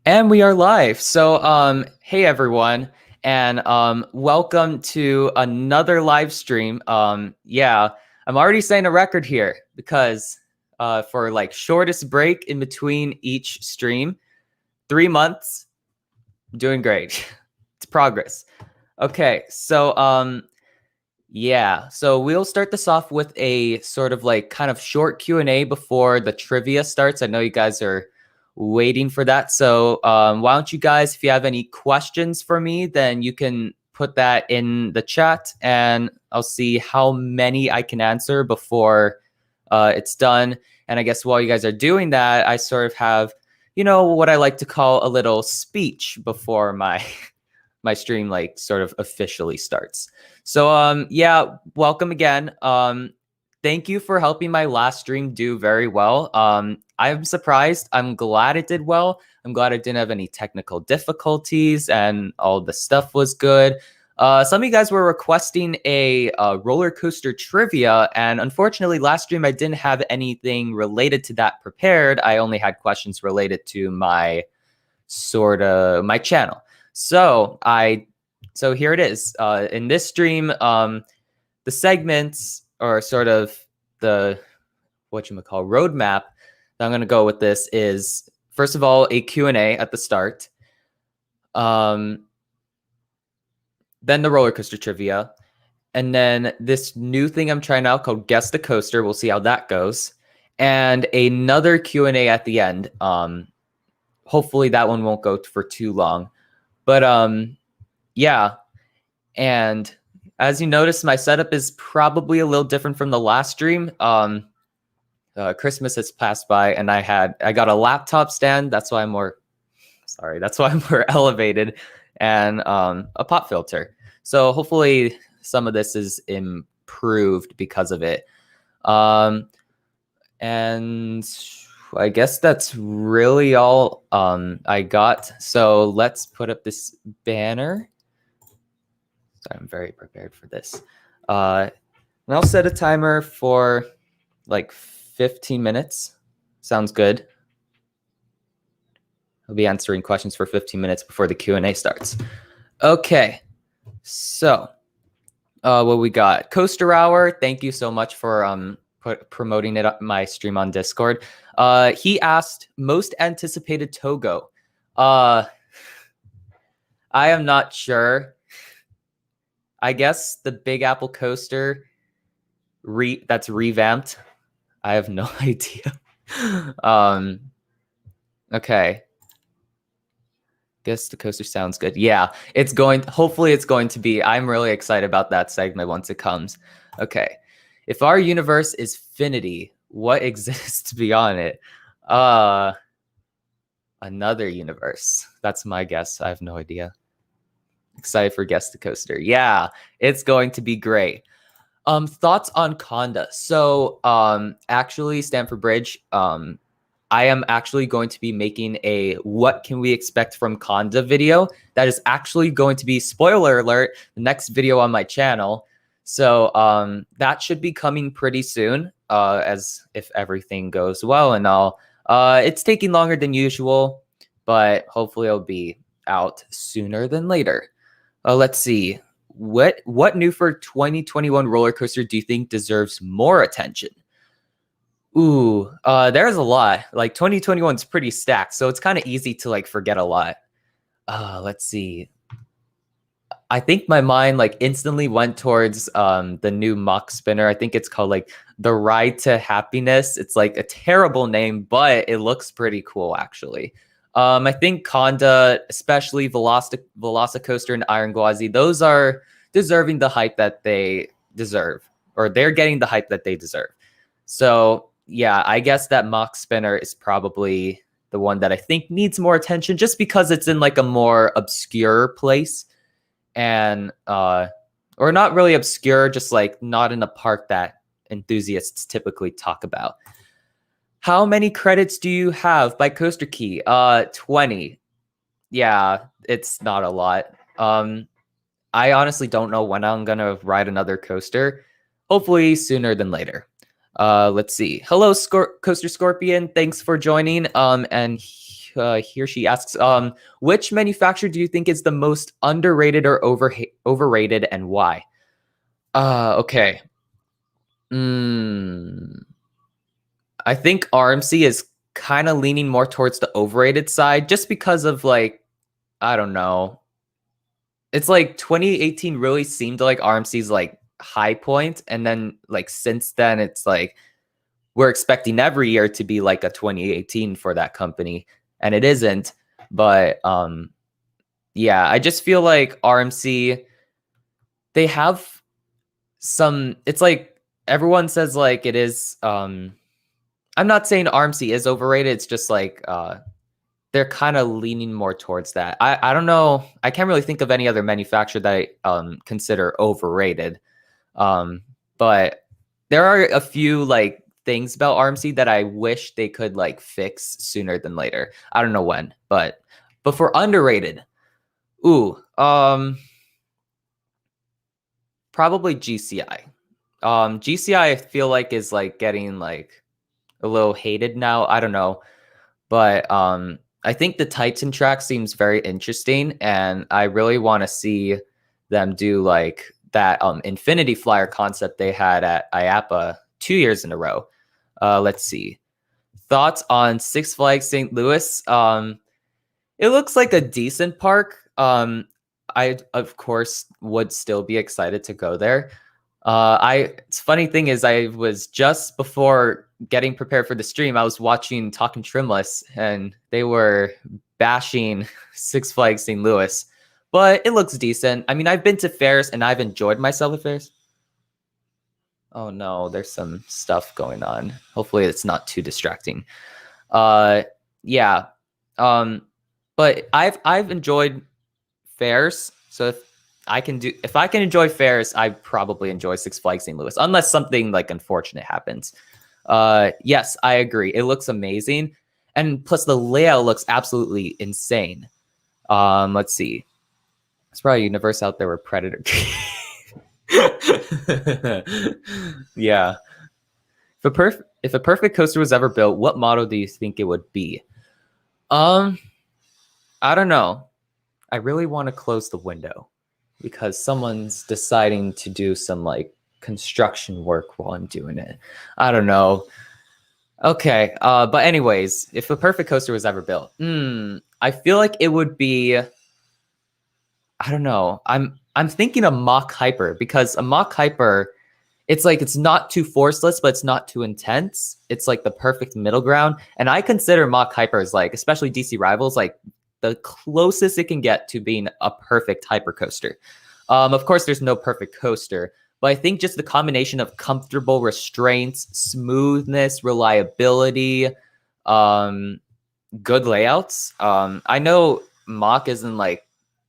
And we are live. So, hey everyone, and welcome to another live stream. Yeah, I'm already setting a record here because for like shortest break in between each stream, 3 months, doing great. It's progress. Okay, so yeah, so we'll start this off with a sort of like kind of short Q&A before the trivia starts. I know you guys are waiting for that. So why don't you guys, if you have any questions for me, then you can put that in the chat and I'll see how many I can answer before it's done. And I guess while you guys are doing that, I sort of have, what I like to call a little speech before my my stream like sort of officially starts. So yeah, welcome again. Thank you for helping my last stream do very well. I'm surprised. I'm glad it did well. I'm glad it didn't have any technical difficulties and all the stuff was good. Some of you guys were requesting a roller coaster trivia, and unfortunately, last stream I didn't have anything related to that prepared. I only had questions related to my channel. So here it is. In this stream, the segments or sort of the roadmap that I'm going to go with this is, first of all, a Q&A at the start. Then the roller coaster trivia. And then this new thing I'm trying out called Guess the Coaster. We'll see how that goes. And another Q&A at the end. Hopefully that one won't go for too long. But yeah. And as you notice, my setup is probably a little different from the last stream. Christmas has passed by and I got a laptop stand. That's why I'm more elevated, and a pop filter. So hopefully some of this is improved because of it. And I guess that's really all I got. So let's put up this banner. So I'm very prepared for this. And I'll set a timer for like 15 minutes. Sounds good. I'll be answering questions for 15 minutes before the Q&A starts. Okay, so what we got? Coaster Hour, thank you so much for promoting it up my stream on Discord. He asked most anticipated Togo. I am not sure. I guess the Big Apple coaster that's revamped. I have no idea. Okay. Guess the coaster sounds good. Yeah, hopefully it's going to be. I'm really excited about that segment once it comes. Okay. If our universe is finity, what exists beyond it? Another universe. That's my guess. I have no idea. Excited for Guess the Coaster. Yeah, it's going to be great. Thoughts on Conda. So actually, Stanford Bridge, I am actually going to be making a what can we expect from Conda video. That is actually going to be, spoiler alert, the next video on my channel. So that should be coming pretty soon, as if everything goes well and all. It's taking longer than usual, but hopefully it'll be out sooner than later. Let's see. What new for 2021 roller coaster do you think deserves more attention? Ooh, there's a lot. Like 2021 is pretty stacked, so it's kind of easy to like forget a lot. Let's see. I think my mind like instantly went towards the new Mach spinner. I think it's called like the Ride to Happiness. It's like a terrible name, but it looks pretty cool actually. I think Conda, especially Velocicoaster and Iron Gwazi, those are deserving the hype that they deserve, or they're getting the hype that they deserve. So yeah, I guess that Mach spinner is probably the one that I think needs more attention, just because it's in like a more obscure place, and or not really obscure, just like not in a park that enthusiasts typically talk about. How many credits do you have by Coaster Key? 20. Yeah, it's not a lot. I honestly don't know when I'm gonna ride another coaster. Hopefully sooner than later. Let's see. Hello, Coaster Scorpion. Thanks for joining. And he or she asks, which manufacturer do you think is the most underrated or overrated, and why? Okay. I think RMC is kind of leaning more towards the overrated side, just because of like, I don't know. It's like 2018 really seemed like RMC's like high point, and then like since then it's like we're expecting every year to be like a 2018 for that company, and it isn't. But yeah, I just feel like RMC, they have some, it's like everyone says like it is I'm not saying RMC is overrated, it's just like they're kind of leaning more towards that. I don't know, I can't really think of any other manufacturer that I consider overrated. But there are a few like things about RMC that I wish they could like fix sooner than later. I don't know when, but for underrated, probably GCI. GCI I feel like is like getting like a little hated now. I don't know, but I think the Titan track seems very interesting, and I really want to see them do like that Infinity Flyer concept they had at IAPA 2 years in a row. Let's see. Thoughts on Six Flags St. Louis? It looks like a decent park. I of course would still be excited to go there. It's funny thing is I was just before getting prepared for the stream, I was watching Talking Trimless, and they were bashing Six Flags St. Louis, but it looks decent. I mean, I've been to fairs and I've enjoyed myself at fairs. Oh no, there's some stuff going on. Hopefully it's not too distracting. Yeah. But I've enjoyed fairs. So if I can enjoy fairs, I probably enjoy Six Flags St. Louis, unless something like unfortunate happens. Yes, I agree. It looks amazing. And plus the layout looks absolutely insane. Let's see. There's probably a universe out there where Predator. Yeah. If a perfect coaster was ever built, what model do you think it would be? I don't know. I really want to close the window because someone's deciding to do some like construction work while I'm doing it. I don't know. Okay. But anyways, if a perfect coaster was ever built, I feel like it would be, I don't know. I'm thinking a Mach Hyper, because a Mach Hyper, it's like it's not too forceless, but it's not too intense. It's like the perfect middle ground. And I consider Mach Hypers, like especially DC Rivals, like the closest it can get to being a perfect hyper coaster. Of course, there's no perfect coaster, but I think just the combination of comfortable restraints, smoothness, reliability, good layouts. I know Mach isn't like,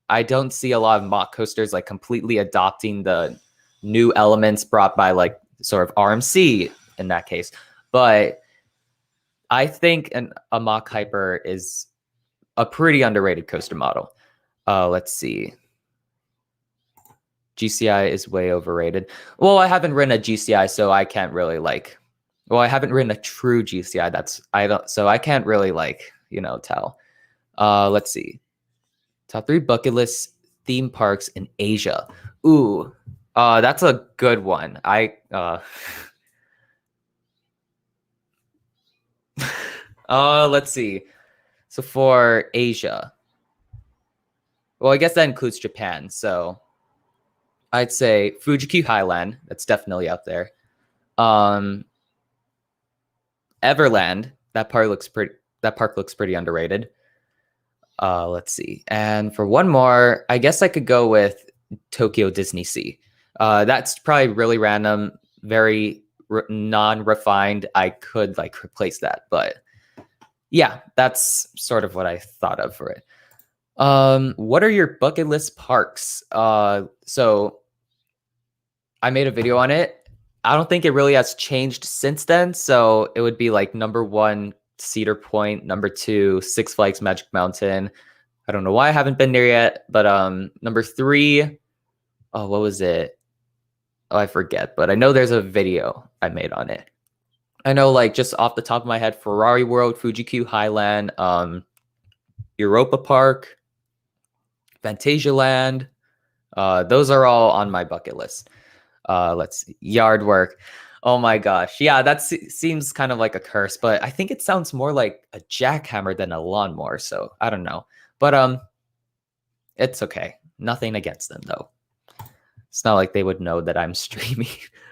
I don't see a lot of Mach coasters like completely adopting the new elements brought by like sort of RMC in that case. But I think a Mach Hyper is a pretty underrated coaster model. Let's see. GCI is way overrated. Well, I haven't ridden a GCI, so I can't really like, well, I haven't ridden a true GCI. So I can't really like, tell. Let's see. Top 3 bucket list theme parks in Asia. Ooh, that's a good one. Let's see. So for Asia, well, I guess that includes Japan. So I'd say Fuji-Q Highland. That's definitely up there. Everland. That park looks pretty underrated. Let's see. And for one more, I guess I could go with Tokyo Disney Sea. That's probably really random, very non-refined. I could like replace that, but yeah, that's sort of what I thought of for it. What are your bucket list parks? So I made a video on it. I don't think it really has changed since then. So it would be like number 1, Cedar Point, number 2, Six Flags Magic Mountain. I don't know why I haven't been there yet, but number 3, oh, what was it? Oh, I forget, but I know there's a video I made on it. I know, like, just off the top of my head, Ferrari World, Fuji-Q Highland, Europa Park, Fantasia Land. Those are all on my bucket list. Let's see. Yard work. Oh my gosh. Yeah, that seems kind of like a curse, but I think it sounds more like a jackhammer than a lawnmower. So I don't know. But it's okay. Nothing against them though. It's not like they would know that I'm streaming.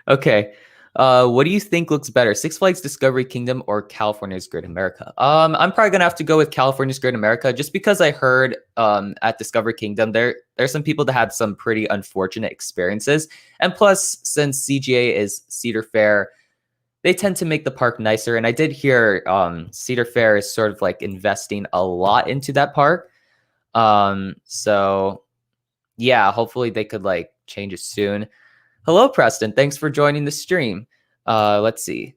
Okay. What do you think looks better, Six Flags Discovery Kingdom or California's Great America? I'm probably gonna have to go with California's Great America, just because I heard at Discovery Kingdom there's some people that had some pretty unfortunate experiences, and plus since CGA is Cedar Fair, they tend to make the park nicer. And I did hear Cedar Fair is sort of like investing a lot into that park. So yeah, hopefully they could like change it soon. Hello, Preston. Thanks for joining the stream. Let's see.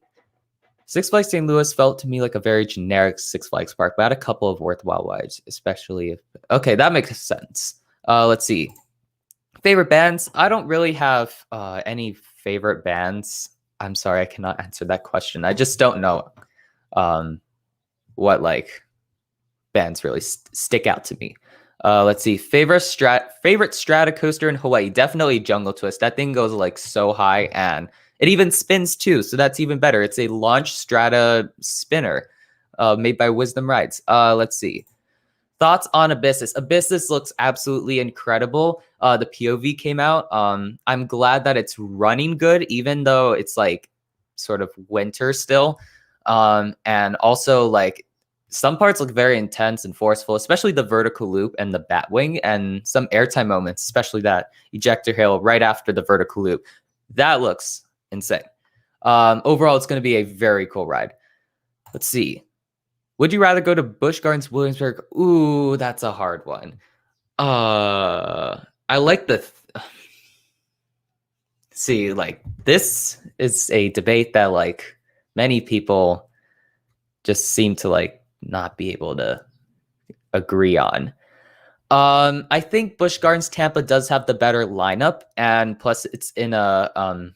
Six Flags St. Louis felt to me like a very generic Six Flags park, but had a couple of worthwhile rides, especially if... Okay, that makes sense. Let's see. Favorite bands? I don't really have any favorite bands. I'm sorry, I cannot answer that question. I just don't know what like bands really stick out to me. Let's see. Favorite strata coaster in Hawaii? Definitely Jungle Twist. That thing goes like so high, and it even spins too, so that's even better. It's a launch strata spinner made by Wisdom Rides. Let's see. Thoughts on Abyssus? Abyssus looks absolutely incredible. The POV came out. I'm glad that it's running good, even though it's like sort of winter still. And also like some parts look very intense and forceful, especially the vertical loop and the Batwing, and some airtime moments, especially that ejector hill right after the vertical loop. That looks insane. Overall, it's going to be a very cool ride. Let's see. Would you rather go to Busch Gardens, Williamsburg? Ooh, that's a hard one. I like the... See, like, this is a debate that, like, many people just seem to, like, not be able to agree on. I think Busch Gardens Tampa does have the better lineup, and plus it's in a...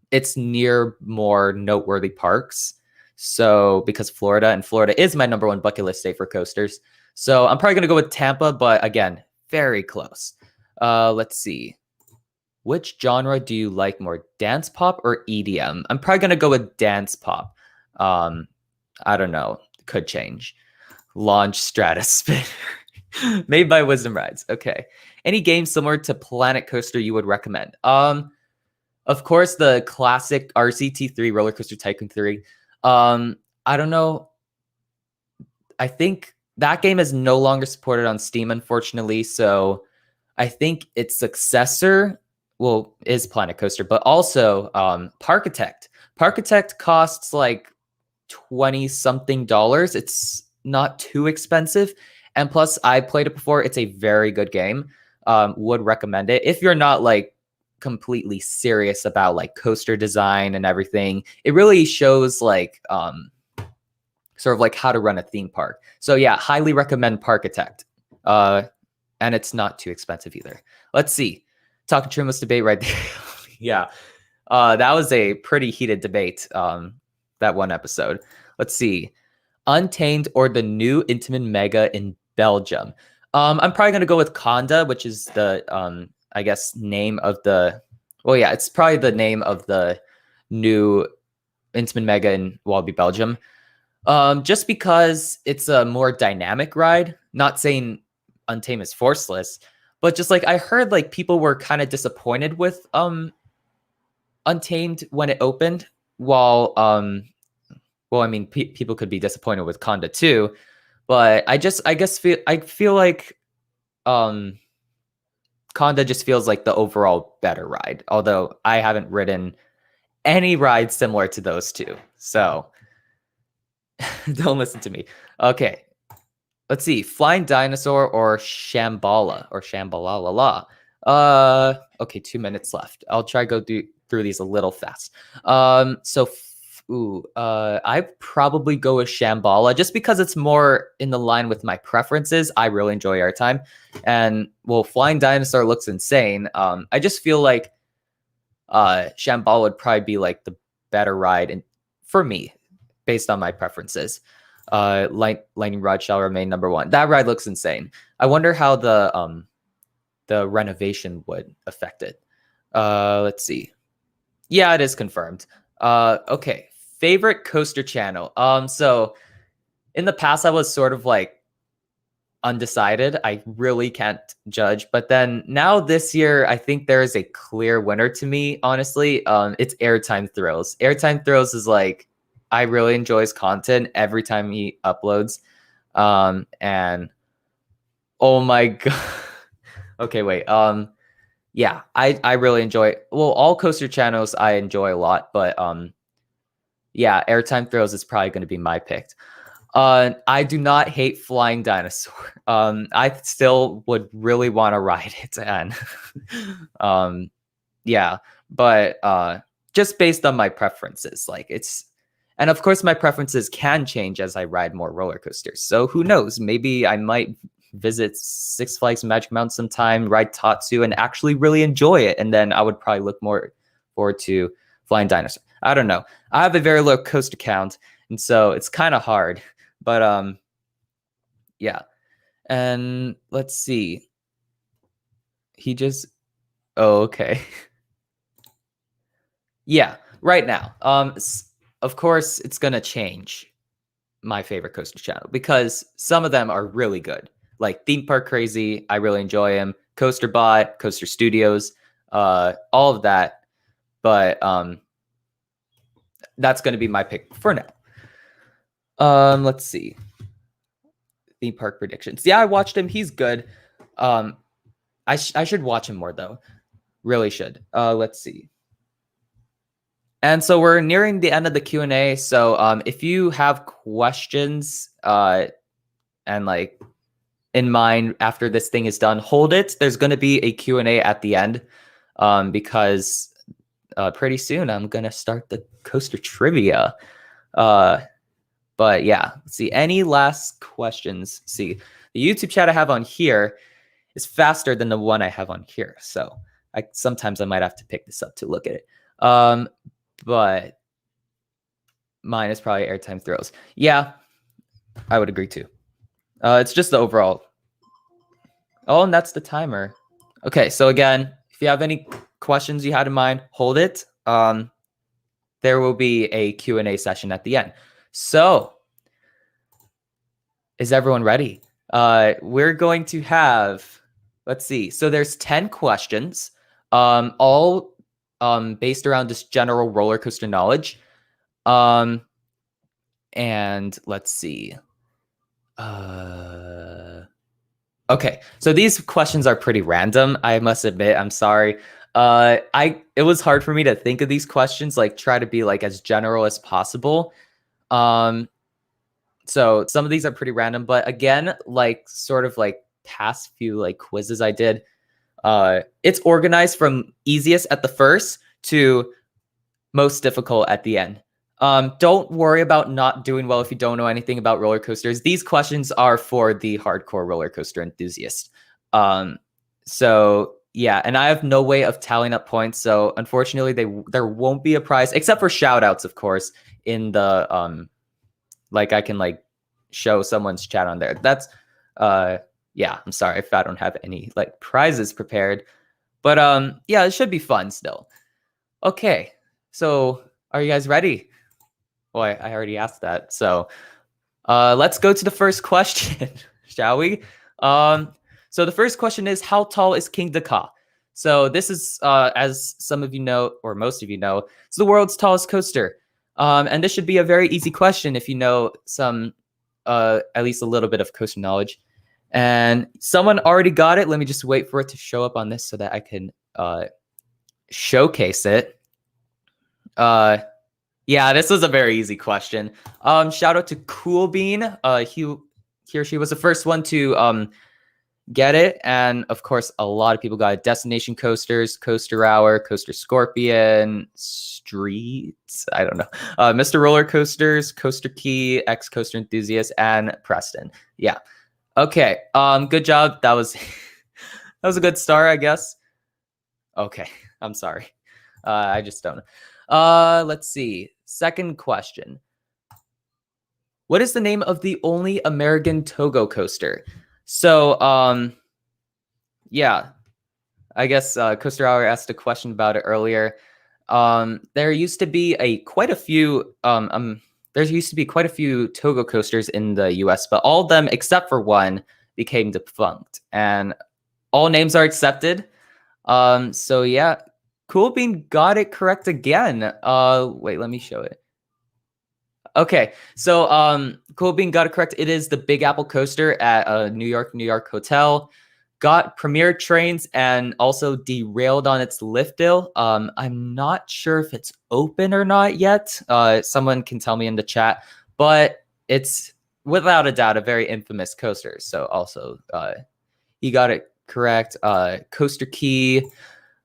it's near more noteworthy parks. So because Florida is my number one bucket list state for coasters. So I'm probably going to go with Tampa, but again, very close. Let's see. Which genre do you like more, dance pop or EDM? I'm probably going to go with dance pop. I don't know. Could change. Launch Strata Spinner. Made by Wisdom Rides. Okay. Any game similar to Planet Coaster you would recommend? Of course, the classic RCT3, Roller Coaster Tycoon 3. I don't know. I think that game is no longer supported on Steam, unfortunately. So I think its successor, well, is Planet Coaster, but also Parkitect. Parkitect costs like $20-something. It's not too expensive. And plus, I played it before. It's a very good game. Would recommend it. If you're not like completely serious about like coaster design and everything, it really shows like sort of like how to run a theme park. So yeah, highly recommend Parkitect. And it's not too expensive either. Let's see. Talking Trimless debate right there. Yeah. That was a pretty heated debate, that one episode. Let's see. Untamed or the new Intamin Mega in Belgium? I'm probably going to go with Conda, which is the, I guess, name of the... Well, yeah, it's probably the name of the new Intamin Mega in Walibi, Belgium. Just because it's a more dynamic ride. Not saying Untamed is forceless, but just like I heard like people were kind of disappointed with Untamed when it opened, while well, I mean, people could be disappointed with Conda too, but I feel like Conda just feels like the overall better ride, although I haven't ridden any ride similar to those two, so don't listen to me. Okay, let's see. Flying Dinosaur or Shambhala or Shambalala. Okay, 2 minutes left. I'll try go through these a little fast. I'd probably go with Shambhala just because it's more in the line with my preferences. I really enjoy airtime, and well, Flying Dinosaur looks insane. I just feel like Shambhala would probably be like the better ride for me, based on my preferences. Lightning Rod shall remain number one. That ride looks insane. I wonder how the renovation would affect it. Let's see. Yeah, it is confirmed. Okay. Favorite coaster channel. So in the past, I was sort of like undecided. I really can't judge. But then now this year, I think there is a clear winner to me, honestly. It's Airtime Thrills. Airtime Thrills is like, I really enjoy his content every time he uploads. And oh my God. Okay, wait. Yeah, I really enjoy, well, all coaster channels I enjoy a lot, but yeah, Airtime Thrills is probably going to be my pick. I do not hate Flying Dinosaur. I still would really want to ride it, and yeah, but just based on my preferences, like and of course my preferences can change as I ride more roller coasters. So who knows? Maybe I might visit Six Flags Magic Mountain sometime, ride Tatsu, and actually really enjoy it, and then I would probably look more forward to Flying Dinosaur. I don't know. I have a very low coaster count, and so it's kind of hard. But yeah. And let's see. He just oh, okay. Yeah, right now. Of course it's gonna change my favorite coaster channel because some of them are really good. Like Theme Park Crazy, I really enjoy him. Coaster Bot, Coaster Studios, all of that. But that's gonna be my pick for now. Let's see. Theme park predictions. Yeah, I watched him. He's good. I should watch him more though. Really should. Let's see. And so we're nearing the end of the Q&A. So if you have questions and like in mind after this thing is done, hold it. There's going to be a Q&A at the end because pretty soon I'm going to start the coaster trivia. But yeah, let's see. Any last questions? See, the YouTube chat I have on here is faster than the one I have on here. So sometimes I might have to pick this up to look at it. But mine is probably Airtime Thrills. Yeah, I would agree too. It's just the overall. Oh, and that's the timer. Okay, so again, if you have any questions you had in mind, hold it. There will be a Q&A session at the end. So, is everyone ready? We're going to have, let's see. So there's 10 questions, all based around just general roller coaster knowledge. And let's see. Okay, so these questions are pretty random. I must admit, I'm sorry. It was hard for me to think of these questions, like try to be like as general as possible. So some of these are pretty random, but again, like sort of like past few like quizzes I did, it's organized from easiest at the first to most difficult at the end. Don't worry about not doing well if you don't know anything about roller coasters. These questions are for the hardcore roller coaster enthusiast. So yeah, and I have no way of tallying up points. So unfortunately, there won't be a prize except for shout outs, of course, in the like I can like show someone's chat on there. That's yeah, I'm sorry if I don't have any like prizes prepared. But yeah, it should be fun still. Okay. So are you guys ready? Boy, I already asked that. So let's go to the first question, shall we? So the first question is, how tall is King Dakar? So this is, as some of you know, or most of you know, it's the world's tallest coaster. And this should be a very easy question if you know some, at least a little bit of coaster knowledge. And someone already got it. Let me just wait for it to show up on this so that I can showcase it. Yeah, this was a very easy question. Shout out to Cool Bean. He or she was the first one to get it, and of course, a lot of people got it. Destination Coasters, Coaster Hour, Coaster Scorpion, Streets. I don't know. Mr. Roller Coasters, Coaster Key, X Coaster Enthusiast, and Preston. Yeah. Okay. Good job. That was that was a good start, I guess. Okay. I'm sorry. I just don't know. Let's see. Second question. What is the name of the only American Togo coaster? So, yeah, I guess Coaster Hour asked a question about it earlier. There used to be quite a few Togo coasters in the U.S., but all of them except for one became defunct, and all names are accepted. So yeah, Cool Bean got it correct again. Wait, let me show it. Okay, so Cool Bean got it correct. It is the Big Apple coaster at a New York hotel. Got premier trains and also derailed on its lift hill. I'm not sure if it's open or not yet. Someone can tell me in the chat, but it's without a doubt a very infamous coaster. So also he got it correct. Coaster Key,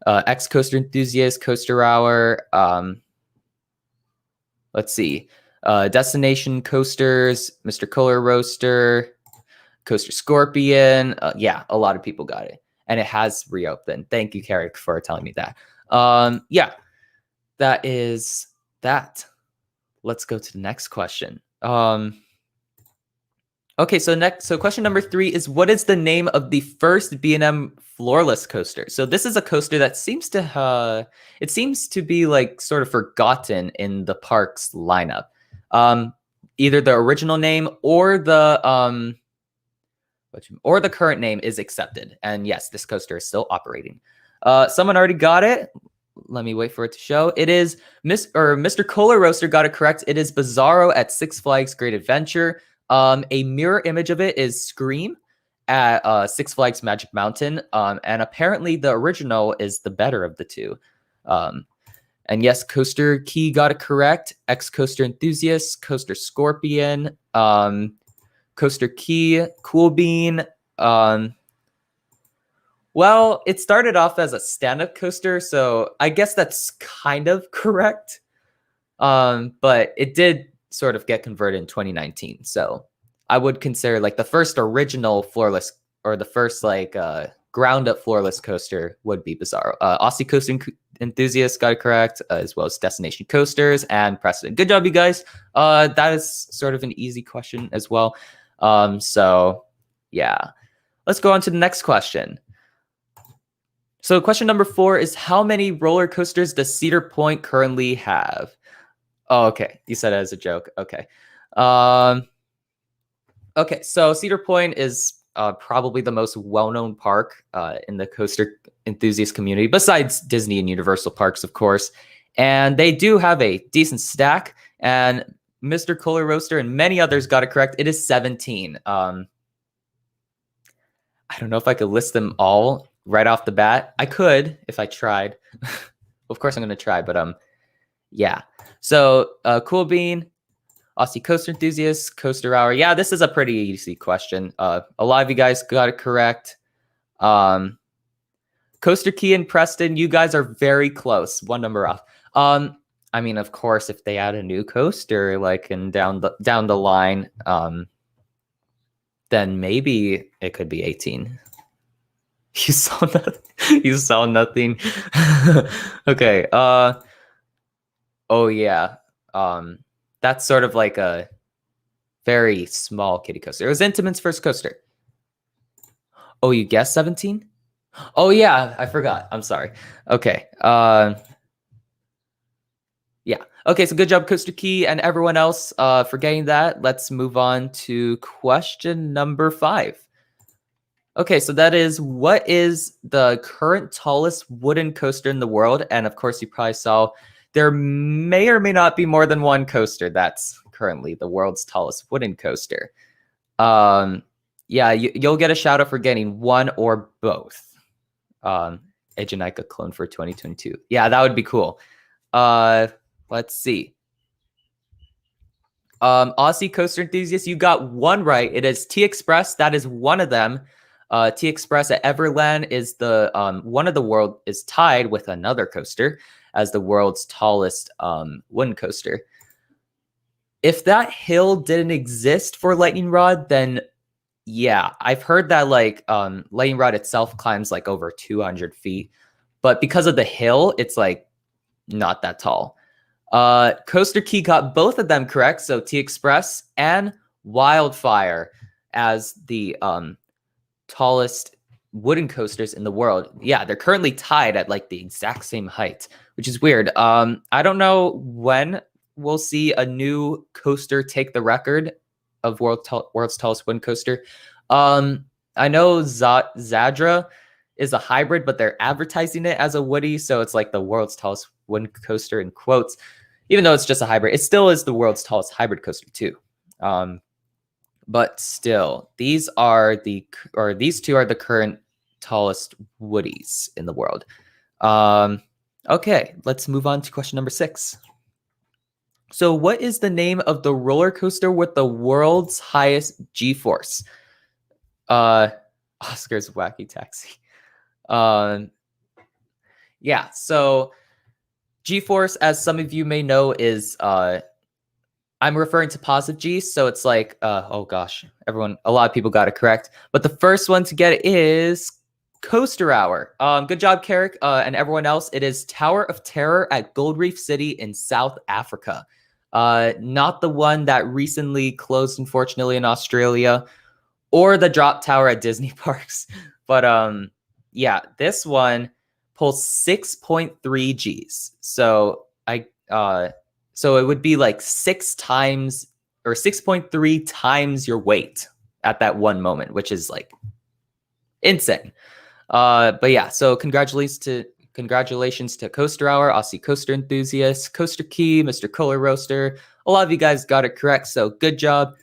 X Coaster Enthusiast, Coaster Hour. Let's see. Destination Coasters, Mr. Kohler Roaster, Coaster Scorpion. Yeah, a lot of people got it. And it has reopened. Thank you, Carrick, for telling me that. Yeah, that is that. Let's go to the next question. Okay, so question number 3 is, what is the name of the first B&M floorless coaster? So this is a coaster that seems to be like sort of forgotten in the park's lineup. Either the original name or the current name is accepted. And yes, this coaster is still operating. Someone already got it. Let me wait for it to show. It is Mr. Kohler Roaster got it correct. It is Bizarro at Six Flags Great Adventure. A mirror image of it is Scream at Six Flags Magic Mountain. And apparently the original is the better of the two. And yes, Coaster Key got it correct. X Coaster Enthusiast, Coaster Scorpion, Coaster Key, Cool Bean. Well, it started off as a stand-up coaster, so I guess that's kind of correct. But it did sort of get converted in 2019. So I would consider like the first original floorless, or the first like ground-up floorless coaster would be Bizarro. Aussie Coaster Enthusiast got it correct, as well as Destination Coasters and Precedent. Good job, you guys. That is sort of an easy question as well. So yeah, let's go on to the next question. So question number 4 is, how many roller coasters does Cedar Point currently have? Oh, okay. You said it as a joke. Okay. Okay, so Cedar Point is probably the most well-known park in the coaster enthusiast community, besides Disney and Universal Parks, of course. And they do have a decent stack, and Mr. Kohler Roaster and many others got it correct. It is 17. I don't know if I could list them all right off the bat. I could if I tried. Of course I'm going to try, but yeah. So Cool Bean, Aussie Coaster Enthusiast, Coaster Hour. Yeah, this is a pretty easy question. A lot of you guys got it correct. Coaster Key and Preston, you guys are very close. One number off. I mean, of course, if they add a new coaster, like and down the line, then maybe it could be 18. You saw nothing. You saw nothing. Okay. Oh yeah. That's sort of like a very small kiddie coaster. It was Intamin's first coaster. Oh, you guessed 17? Oh yeah, I forgot. I'm sorry. Okay. Yeah. Okay, so good job, Coaster Key, and everyone else for getting that. Let's move on to question number 5. Okay, so that is, what is the current tallest wooden coaster in the world? And of course, you probably saw there may or may not be more than one coaster that's currently the world's tallest wooden coaster. Yeah, you'll get a shout out for getting one or both. Ejanica clone for 2022. Yeah, that would be cool. Let's see. Aussie Coaster Enthusiast, you got one right. It is T-Express. That is one of them. T-Express at Everland is the one of the world is tied with another coaster as the world's tallest wooden coaster. If that hill didn't exist for Lightning Rod, then yeah, I've heard that like Lightning Rod itself climbs like over 200 feet, but because of the hill, it's like not that tall. Coaster Key got both of them correct. So T Express and Wildfire as the tallest wooden coasters in the world. Yeah, they're currently tied at like the exact same height, which is weird. I don't know when we'll see a new coaster take the record of world's tallest wooden coaster. I know Zadra is a hybrid, but they're advertising it as a Woody, so it's like the world's tallest wooden coaster in quotes. Even though it's just a hybrid, it still is the world's tallest hybrid coaster too. But still, these two are the current tallest Woodies in the world. Okay, let's move on to question number 6. So what is the name of the roller coaster with the world's highest G-force? Oscar's Wacky Taxi. Yeah, so G-force, as some of you may know, is I'm referring to positive G, so it's like oh gosh, a lot of people got it correct, but the first one to get it is Coaster Hour. Good job, Carrick, and everyone else. It is Tower of Terror at Gold Reef City in South Africa. Not the one that recently closed, unfortunately, in Australia, or the Drop Tower at Disney parks. But yeah, this one pulls 6.3 Gs. So so it would be like 6 times or 6.3 times your weight at that one moment, which is like insane. But yeah, so congratulations to Coaster Hour, Aussie Coaster Enthusiast, Coaster Key, Mr. Color Roaster. A lot of you guys got it correct, so good job.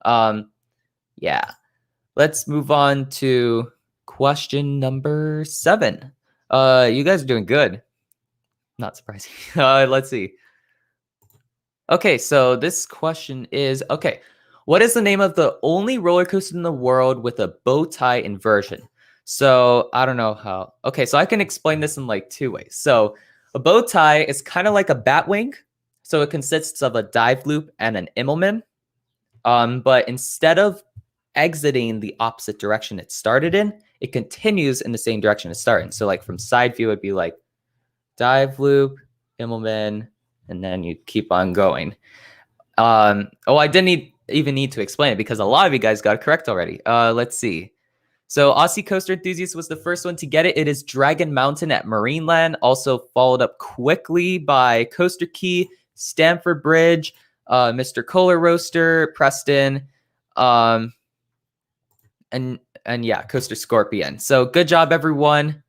Yeah, let's move on to question number 7. You guys are doing good. Not surprising. Let's see. Okay, so this question is, okay, what is the name of the only roller coaster in the world with a bow tie inversion? So I don't know how. Okay, so I can explain this in like 2 ways. So a bow tie is kind of like a bat wing. So it consists of a dive loop and an Immelman. But instead of exiting the opposite direction it started in, it continues in the same direction it started. So like from side view, it'd be like dive loop, Immelman, and then you keep on going. I didn't even need to explain it because a lot of you guys got it correct already. Let's see. So Aussie Coaster Enthusiast was the first one to get it. It is Dragon Mountain at Marineland, also followed up quickly by Coaster Key, Stamford Bridge, Mr. Kohler Roaster, Preston, and yeah, Coaster Scorpion. So good job, everyone.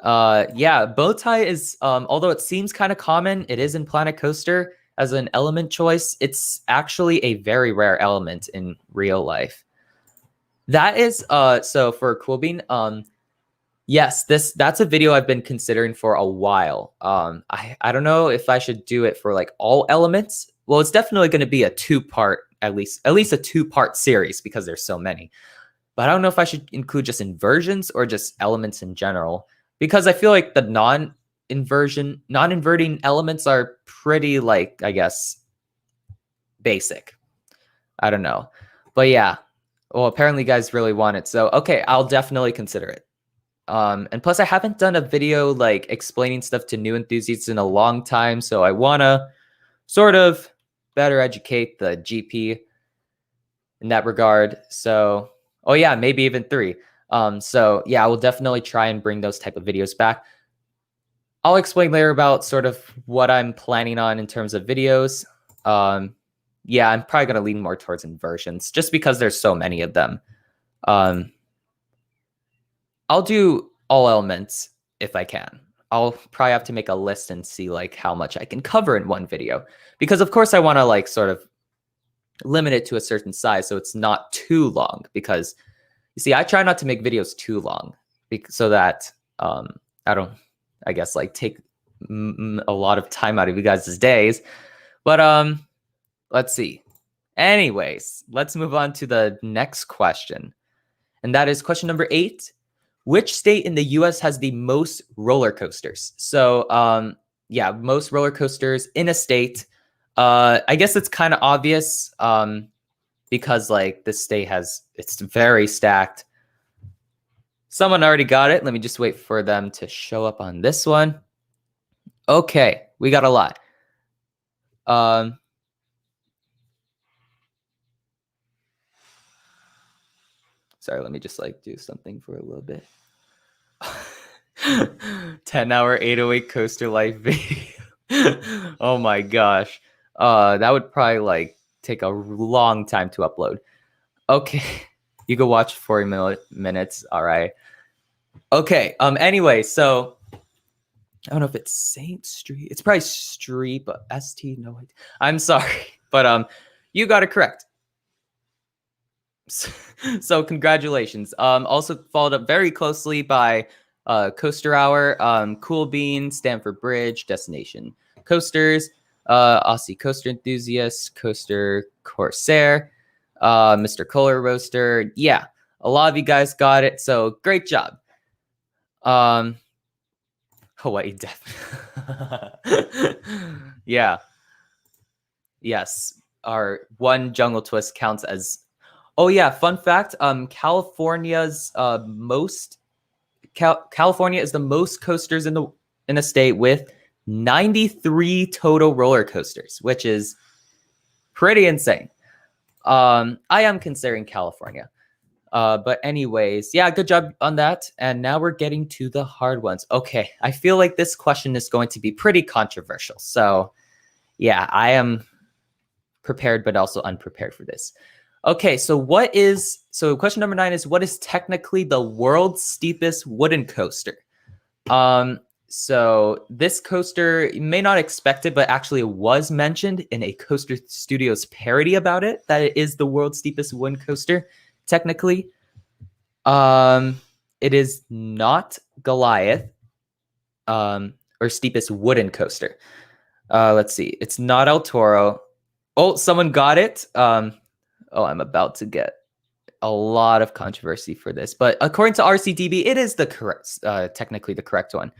Yeah, bow tie is, although it seems kind of common, it is in Planet Coaster as an element choice. It's actually a very rare element in real life. That is, so for Quilbean, yes, that's a video I've been considering for a while. I don't know if I should do it for like all elements. Well, it's definitely going to be a 2-part, at least a 2-part series because there's so many. But I don't know if I should include just inversions or just elements in general, because I feel like the non-inverting elements are pretty, like, I guess, basic. I don't know. But yeah. Well, apparently you guys really want it. So, okay, I'll definitely consider it. And plus, I haven't done a video like explaining stuff to new enthusiasts in a long time. So I want to sort of better educate the GP in that regard. So, oh yeah, maybe even 3. So yeah, I will definitely try and bring those type of videos back. I'll explain later about sort of what I'm planning on in terms of videos. Yeah, I'm probably going to lean more towards inversions just because there's so many of them. I'll do all elements if I can. I'll probably have to make a list and see like how much I can cover in one video, because of course I want to like sort of limit it to a certain size so it's not too long, because you see, I try not to make videos too long so that I don't, I guess, like take a lot of time out of you guys' days. But let's see. Anyways, let's move on to the next question. And that is question number 8. Which state in the US has the most roller coasters? So yeah, most roller coasters in a state. I guess it's kind of obvious because like this state it's very stacked. Someone already got it. Let me just wait for them to show up on this one. Okay, we got a lot. Um, sorry, let me just like do something for a little bit. 10-hour 808 Coaster Life video. Oh my gosh. That would probably like take a long time to upload. Okay. You can watch 40 minutes. All right. Okay. Anyway, so I don't know if it's Saint Street. It's probably Street, but ST. No, I'm sorry, but you got it correct. So congratulations. Also followed up very closely by Coaster Hour, Cool Bean, Stanford Bridge, Destination Coasters, Aussie Coaster Enthusiast, Coaster Corsair, Mr. Kohler Roaster. Yeah, a lot of you guys got it. So great job. Hawaii definitely. Yeah. Yes. Our one jungle twist counts as. Oh yeah, fun fact. California's California is the most coasters in the state with 93 total roller coasters, which is pretty insane. I am considering California. But anyways, yeah, good job on that. And now we're getting to the hard ones. Okay, I feel like this question is going to be pretty controversial. So yeah, I am prepared, but also unprepared for this. Okay, so question number 9 is, what is technically the world's steepest wooden coaster? So this coaster, you may not expect it, but actually it was mentioned in a Coaster Studios parody about it, that it is the world's steepest wooden coaster, technically. It is not Goliath, or steepest wooden coaster. Let's see. It's not El Toro. Oh, someone got it. Oh, I'm about to get a lot of controversy for this, but according to RCDB, it is the correct, technically the correct one.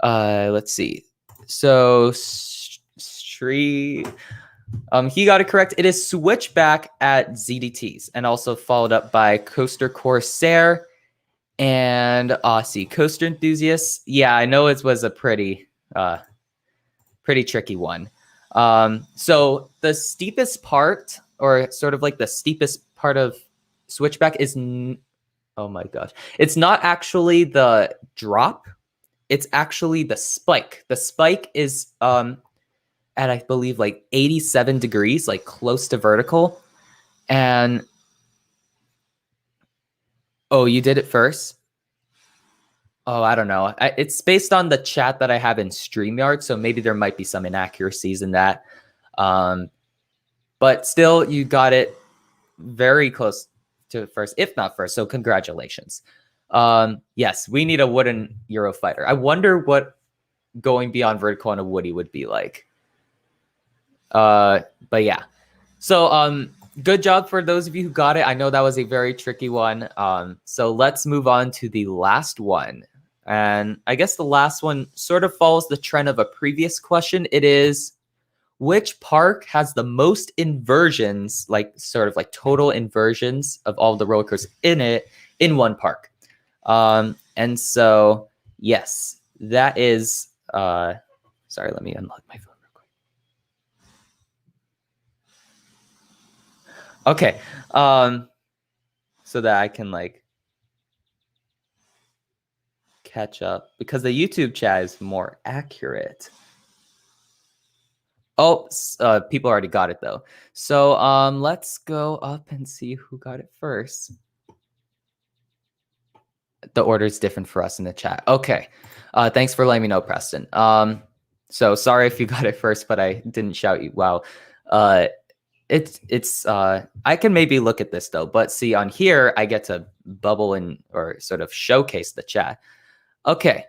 Let's see. So Street, he got it correct. It is Switchback at ZDTs, and also followed up by Coaster Corsair and Aussie Coaster Enthusiasts. Yeah, I know it was a pretty tricky one. So the steepest part, or sort of like the steepest part of Switchback is, oh my gosh, it's not actually the drop, it's actually the spike. The spike is at, I believe, like 87 degrees, like close to vertical. And oh, you did it first? Oh, I don't know. It's based on the chat that I have in StreamYard, so maybe there might be some inaccuracies in that. But still, you got it very close to first, if not first. So congratulations. Yes, we need a wooden Eurofighter. I wonder what going beyond vertical on a woody would be like. But yeah. So good job for those of you who got it. I know that was a very tricky one. So let's move on to the last one. And I guess the last one sort of follows the trend of a previous question. It is, which park has the most inversions, like sort of like total inversions of all the roller coasters in it in one park? And so, yes, that is, sorry, let me unlock my phone real quick. Okay. So that I can like catch up, because the YouTube chat is more accurate. Oh, people already got it though. So let's go up and see who got it first. The order is different for us in the chat. Okay. Thanks for letting me know, Preston. So sorry if you got it first, but I didn't shout you. Wow. It's I can maybe look at this though, but see, on here I get to bubble in, or sort of showcase the chat. Okay.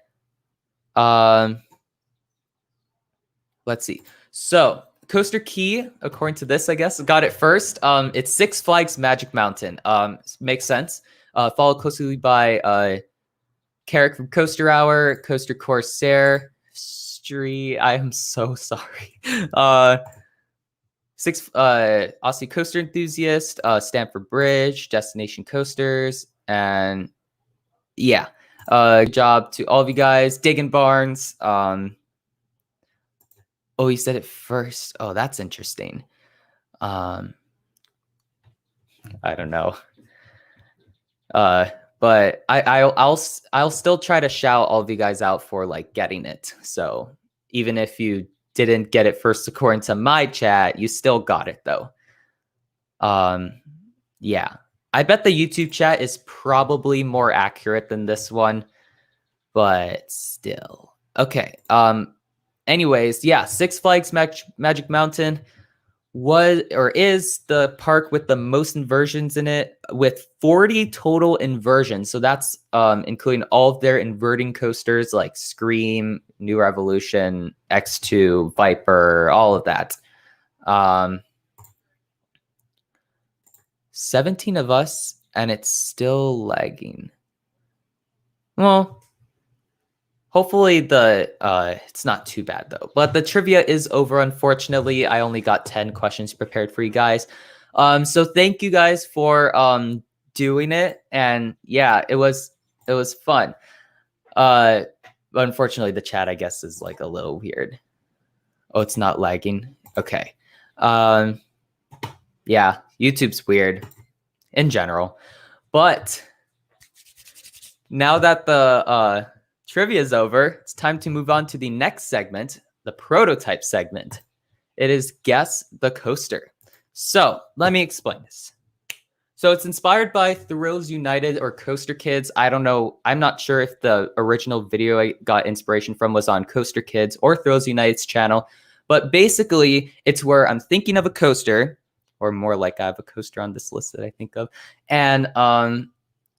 Let's see. So Coaster Key, according to this, I guess, got it first. It's Six Flags Magic Mountain. Makes sense. Followed closely by Carrick from Coaster Hour, Coaster Corsair, Street. I am so sorry. Aussie Coaster Enthusiast, Stanford Bridge, Destination Coasters, and yeah. Good job to all of you guys. Diggin' Barnes. Oh, you said it first. Oh, that's interesting. I don't know. But I'll still try to shout all of you guys out for like getting it. So even if you didn't get it first according to my chat, you still got it though. Yeah. I bet the YouTube chat is probably more accurate than this one, but still. Okay. Anyways, yeah, Six Flags Magic Mountain was or is the park with the most inversions in it, with 40 total inversions. So that's including all of their inverting coasters like Scream, New Revolution, X2, Viper, all of that. 17 of us, and it's still lagging. Well, hopefully it's not too bad though. But the trivia is over, unfortunately. I only got 10 questions prepared for you guys. So thank you guys for doing it. And yeah, it was fun. Unfortunately, the chat, I guess, is like a little weird. Oh, it's not lagging. Okay. Yeah, YouTube's weird in general. But now that the trivia is over, it's time to move on to the next segment, the prototype segment. It is Guess the Coaster. So let me explain this. So it's inspired by Thrills United or Coaster Kids. I don't know. I'm not sure if the original video I got inspiration from was on Coaster Kids or Thrills United's channel. But basically, it's where I'm thinking of a coaster, or more like I have a coaster on this list that I think of. And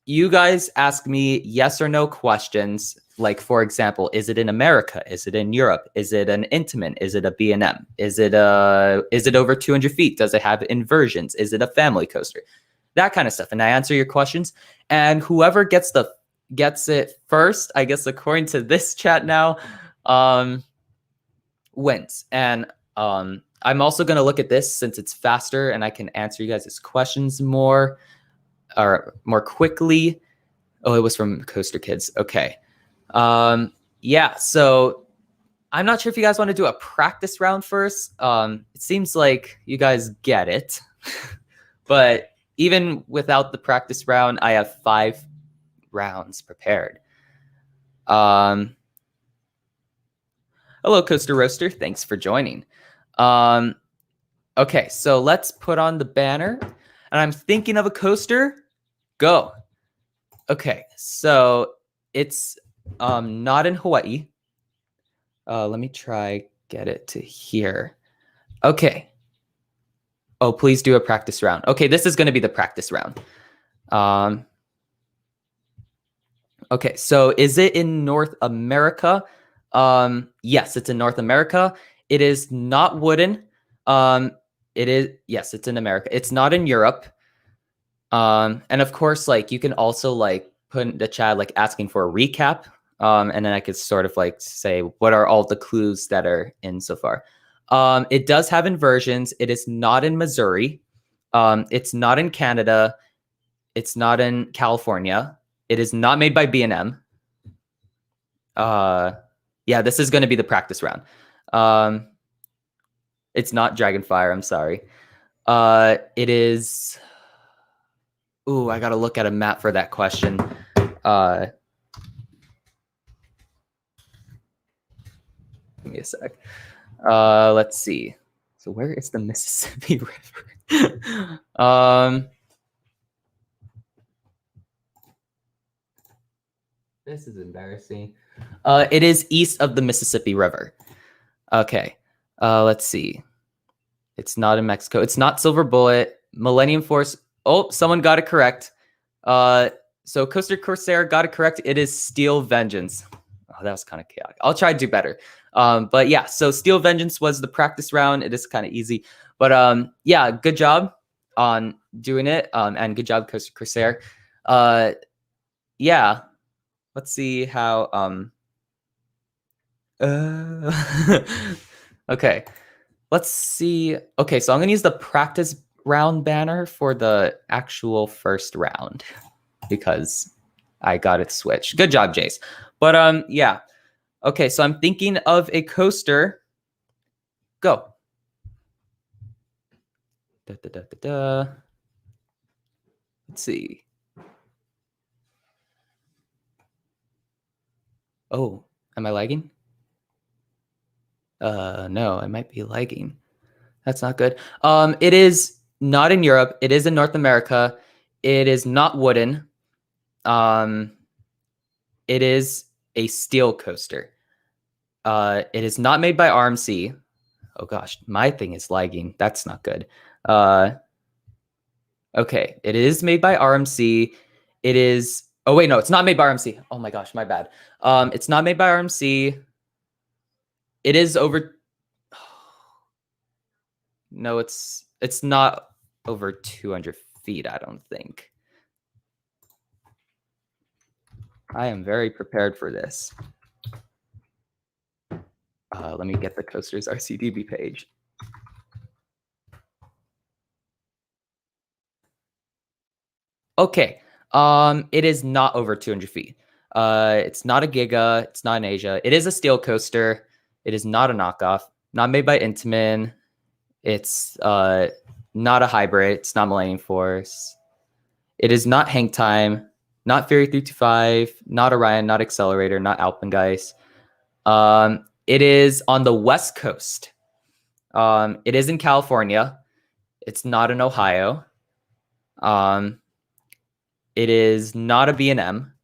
you guys ask me yes or no questions. Like, for example, is it in America? Is it in Europe? Is it an Intamin? Is it a B&M? Is it over 200 feet? Does it have inversions? Is it a family coaster? That kind of stuff. And I answer your questions. And whoever gets it first, I guess according to this chat now, wins. And I'm also going to look at this since it's faster and I can answer you guys' questions more quickly. Oh, it was from Coaster Kids. Okay. Yeah, so I'm not sure if you guys want to do a practice round first. It seems like you guys get it. But even without the practice round, I have 5 rounds prepared. Hello, Coaster Roaster. Thanks for joining. Okay, so let's put on the banner. And I'm thinking of a coaster. Go. Okay, so it's not in Hawaii. Let me try get it to here. Okay. Oh, please do a practice round. Okay, this is going to be the practice round. Okay, so is it in North America? Yes, it's in North America. It is not wooden. Yes, it's in America. It's not in Europe. And of course, like you can also like put in the chat like asking for a recap. And then I could sort of like say what are all the clues that are in so far. It does have inversions. It is not in Missouri. It's not in Canada. It's not in California. It is not made by B&M. Yeah, this is going to be the practice round. It's not Dragonfire. I'm sorry. It is. Ooh, I got to look at a map for that question. Give me a sec. Let's see. So where is the Mississippi River? This is embarrassing. It is east of the Mississippi River. Okay. Let's see. It's not in Mexico. It's not Silver Bullet. Millennium Force. Oh, someone got it correct. So Coaster Corsair got it correct. It is Steel Vengeance. Oh, that was kind of chaotic. I'll try to do better. But yeah, so Steel Vengeance was the practice round. It is kind of easy. But yeah, good job on doing it. And good job, Coaster Corsair. Yeah. Let's see how okay. Let's see. Okay, so I'm gonna use the practice round banner for the actual first round because I got it switched. Good job, Jace. But yeah. Okay, so I'm thinking of a coaster. Go. Da, da, da, da, da. Let's see. Oh, am I lagging? No, I might be lagging. That's not good. It is not in Europe. It is in North America. It is not wooden. It is a steel coaster. It is not made by RMC. Oh gosh, my thing is lagging. That's not good. Okay, it is made by RMC. It is. Oh wait, no, it's not made by RMC. Oh my gosh, my bad. It's not made by RMC. It is over. No, it's not over 200 feet. I don't think. I am very prepared for this. Let me get the coaster's RCDB page. Okay. It is not over 200 feet. It's not a Giga. It's not in Asia. It is a steel coaster. It is not a knockoff. Not made by Intamin. It's not a hybrid. It's not Millennium Force. It is not Hang Time. Not Fury 325. Not Orion. Not Accelerator. Not Alpengeist. It is on the West Coast. It is in California. It's not in Ohio. It is not a B&M.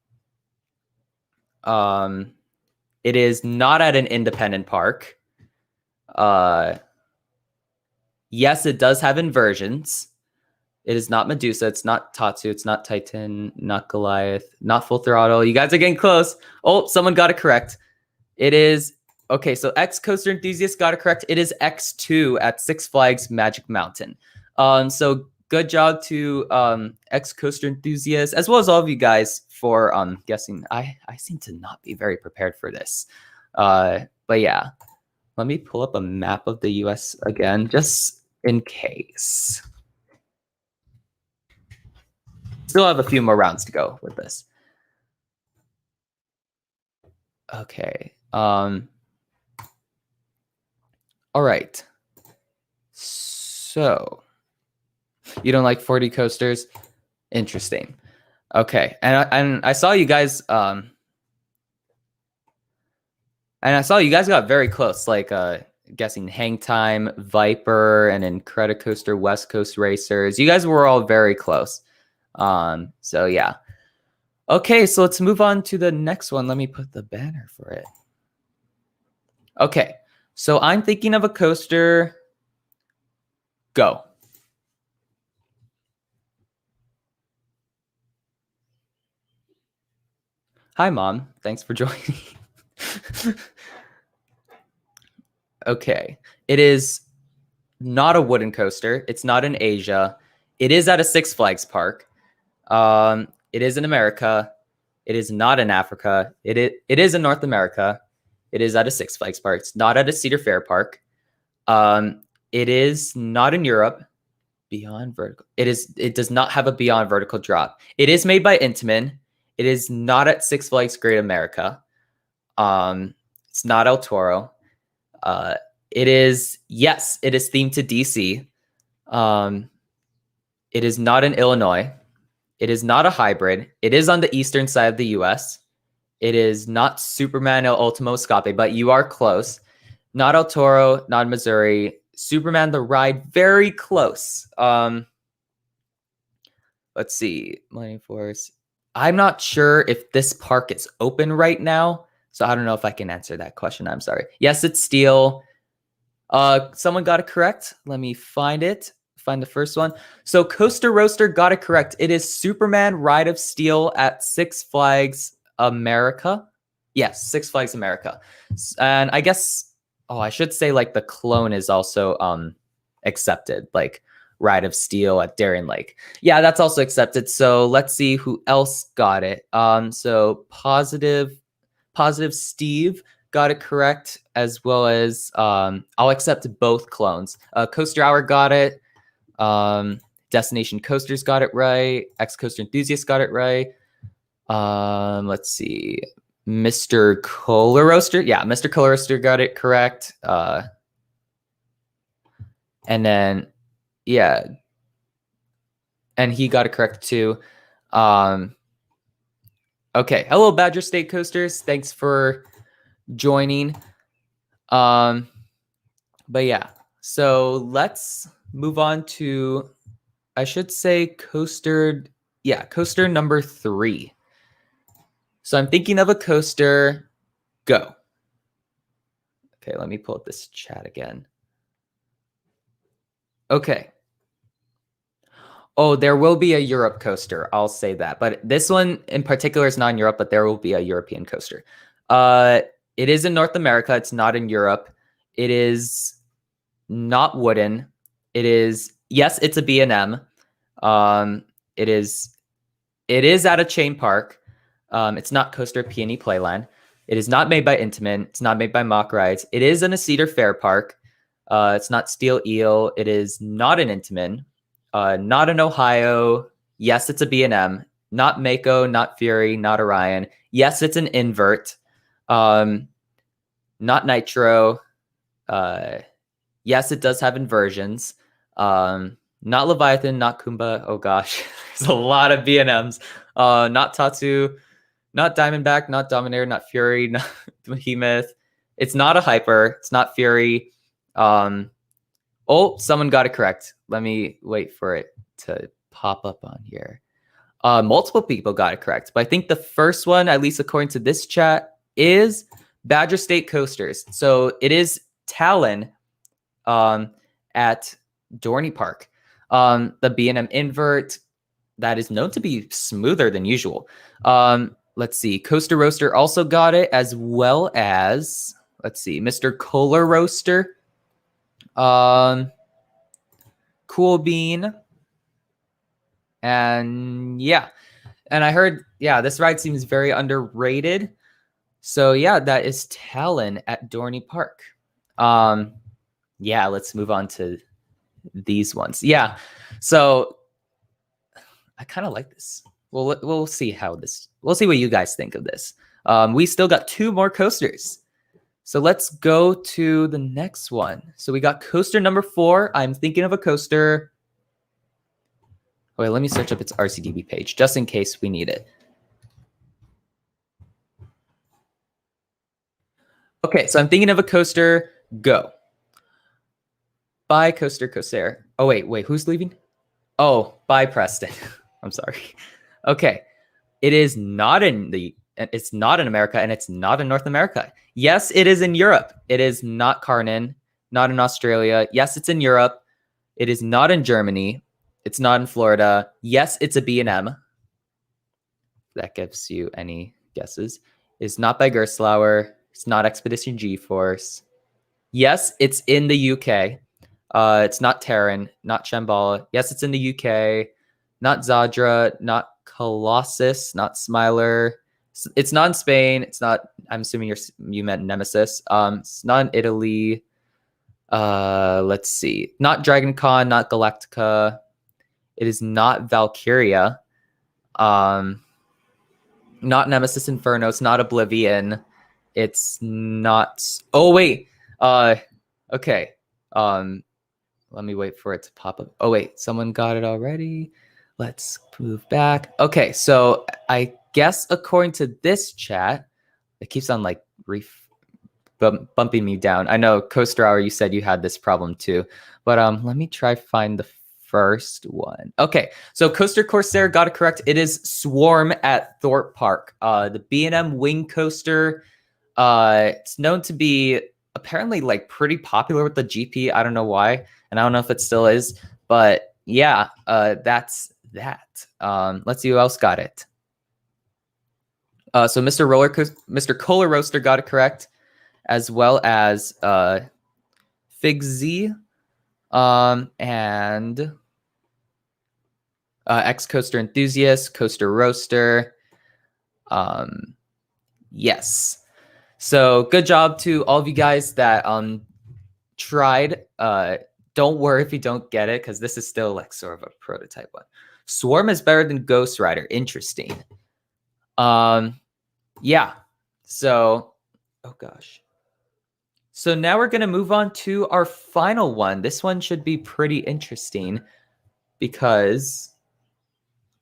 It is not at an independent park. Yes, it does have inversions. It is not Medusa. It's not Tatsu. It's not Titan. Not Goliath. Not Full Throttle. You guys are getting close. Oh, someone got it correct. It is... Okay, so X Coaster Enthusiast got it correct. It is X2 at Six Flags Magic Mountain. So good job to X Coaster Enthusiast, as well as all of you guys for guessing. I seem to not be very prepared for this. But yeah, let me pull up a map of the US again, just in case. Still have a few more rounds to go with this. Okay. All right. So you don't like 4D coasters? Interesting. Okay. And I saw you guys and I saw you guys got very close, like guessing Hang Time, Viper, and Incredicoaster West Coast Racers. You guys were all very close. So yeah. Okay, so let's move on to the next one. Let me put the banner for it. Okay. So I'm thinking of a coaster. Go. Hi, Mom. Thanks for joining. Okay. It is not a wooden coaster. It's not in Asia. It is at a Six Flags park. It is in America. It is not in Africa. It is in North America. It is at a Six Flags park. It's not at a Cedar Fair park. It is not in Europe. Beyond Vertical. It does not have a Beyond Vertical drop. It is made by Intamin. It is not at Six Flags Great America. It's not El Toro. It is themed to DC. It is not in Illinois. It is not a hybrid. It is on the eastern side of the US. It is not Superman El Ultimo Escape, but you are close. Not El Toro, not Missouri. Superman the Ride, very close. Let's see. Millennium Force. I'm not sure if this park is open right now, so I don't know if I can answer that question. I'm sorry. Yes, it's steel. Someone got it correct. Let me find it. Find the first one. So Coaster Roaster got it correct. It is Superman Ride of Steel at Six Flags America. Yes, Six Flags America. And I guess, I should say like the clone is also accepted, like Ride of Steel at Darien Lake. Yeah, that's also accepted. So let's see who else got it. So positive Steve got it correct, as well as I'll accept both clones. Coaster Hour got it. Destination Coasters got it right. X Coaster Enthusiast got it right. Let's see. Mr. Cola Roaster. Yeah, Mr. Cola Roaster got it correct. And then, yeah. And he got it correct too. Okay. Hello, Badger State Coasters. Thanks for joining. But yeah, so let's move on to, I should say, coaster number 3. So I'm thinking of a coaster. Go. Okay, let me pull up this chat again. Okay. Oh, there will be a Europe coaster. I'll say that. But this one in particular is not in Europe, but there will be a European coaster. It is in North America. It's not in Europe. It is not wooden. It is, yes, it's a B&M. It is at a chain park. It's not Coaster Peony Playland. It is not made by Intamin. It's not made by Mock Rides. It is in a Cedar Fair park. It's not Steel Eel. It is not an Intamin. Not in Ohio. Yes, it's a B&M. Not Mako, not Fury, not Orion. Yes, it's an invert. Not Nitro. Yes, it does have inversions. Not Leviathan, not Kumba. Oh gosh, there's a lot of B&Ms. Not Tatsu, not Diamondback, not Dominator, not Fury, not Behemoth. It's not a Hyper. It's not Fury. Oh, someone got it correct. Let me wait for it to pop up on here. Multiple people got it correct, but I think the first one, at least according to this chat, is Badger State Coasters. So it is Talon at Dorney Park. The B&M invert that is known to be smoother than usual. Let's see. Coaster Roaster also got it, as well as, let's see, Mr. Kohler Roaster. Cool Bean. And yeah. And I heard, yeah, this ride seems very underrated. So yeah, that is Talon at Dorney Park. Yeah, let's move on to these ones. Yeah. So I kind of like this. We'll see we'll see what you guys think of this. We still got 2 more coasters. So let's go to the next one. So we got coaster number 4. I'm thinking of a coaster. Wait, let me search up its RCDB page just in case we need it. Okay, so I'm thinking of a coaster. Go. Bye, Coaster. Oh, wait, who's leaving? Oh, bye, Preston. I'm sorry. Okay. It is not it's not in America, and it's not in North America. Yes, it is in Europe. It is not Carnan, not in Australia. Yes, it's in Europe. It is not in Germany. It's not in Florida. Yes, it's a B&M. That gives you any guesses. It's not by Gerstlauer. It's not Expedition G-Force. Yes, it's in the UK. It's not Terran, not Shambhala. Yes, it's in the UK. Not Zadra, not Colossus, not Smiler. It's not in Spain. It's not, I'm assuming you meant Nemesis. It's not in Italy. Let's see. Not Dragon Con, not Galactica. It is not Valkyria. Not Nemesis Inferno. It's not Oblivion. It's not. Oh wait. Okay. Let me wait for it to pop up. Oh wait, someone got it already. Let's move back. Okay, so I guess according to this chat, it keeps on like bumping me down. I know Coaster Hour, you said you had this problem too, but let me try find the first one. Okay, so Coaster Corsair got it correct. It is Swarm at Thorpe Park. The B&M wing coaster. It's known to be apparently like pretty popular with the GP. I don't know why, and I don't know if it still is, but yeah, that's that. Let's see who else got it. So Mr. Kohler Roaster got it correct, as well as Figsy, and X Coaster Enthusiast, Coaster Roaster. Yes. So good job to all of you guys that tried. Don't worry if you don't get it, because this is still like sort of a prototype one. Swarm is better than Ghost Rider. Interesting. Yeah. So, oh gosh. So now we're going to move on to our final one. This one should be pretty interesting because,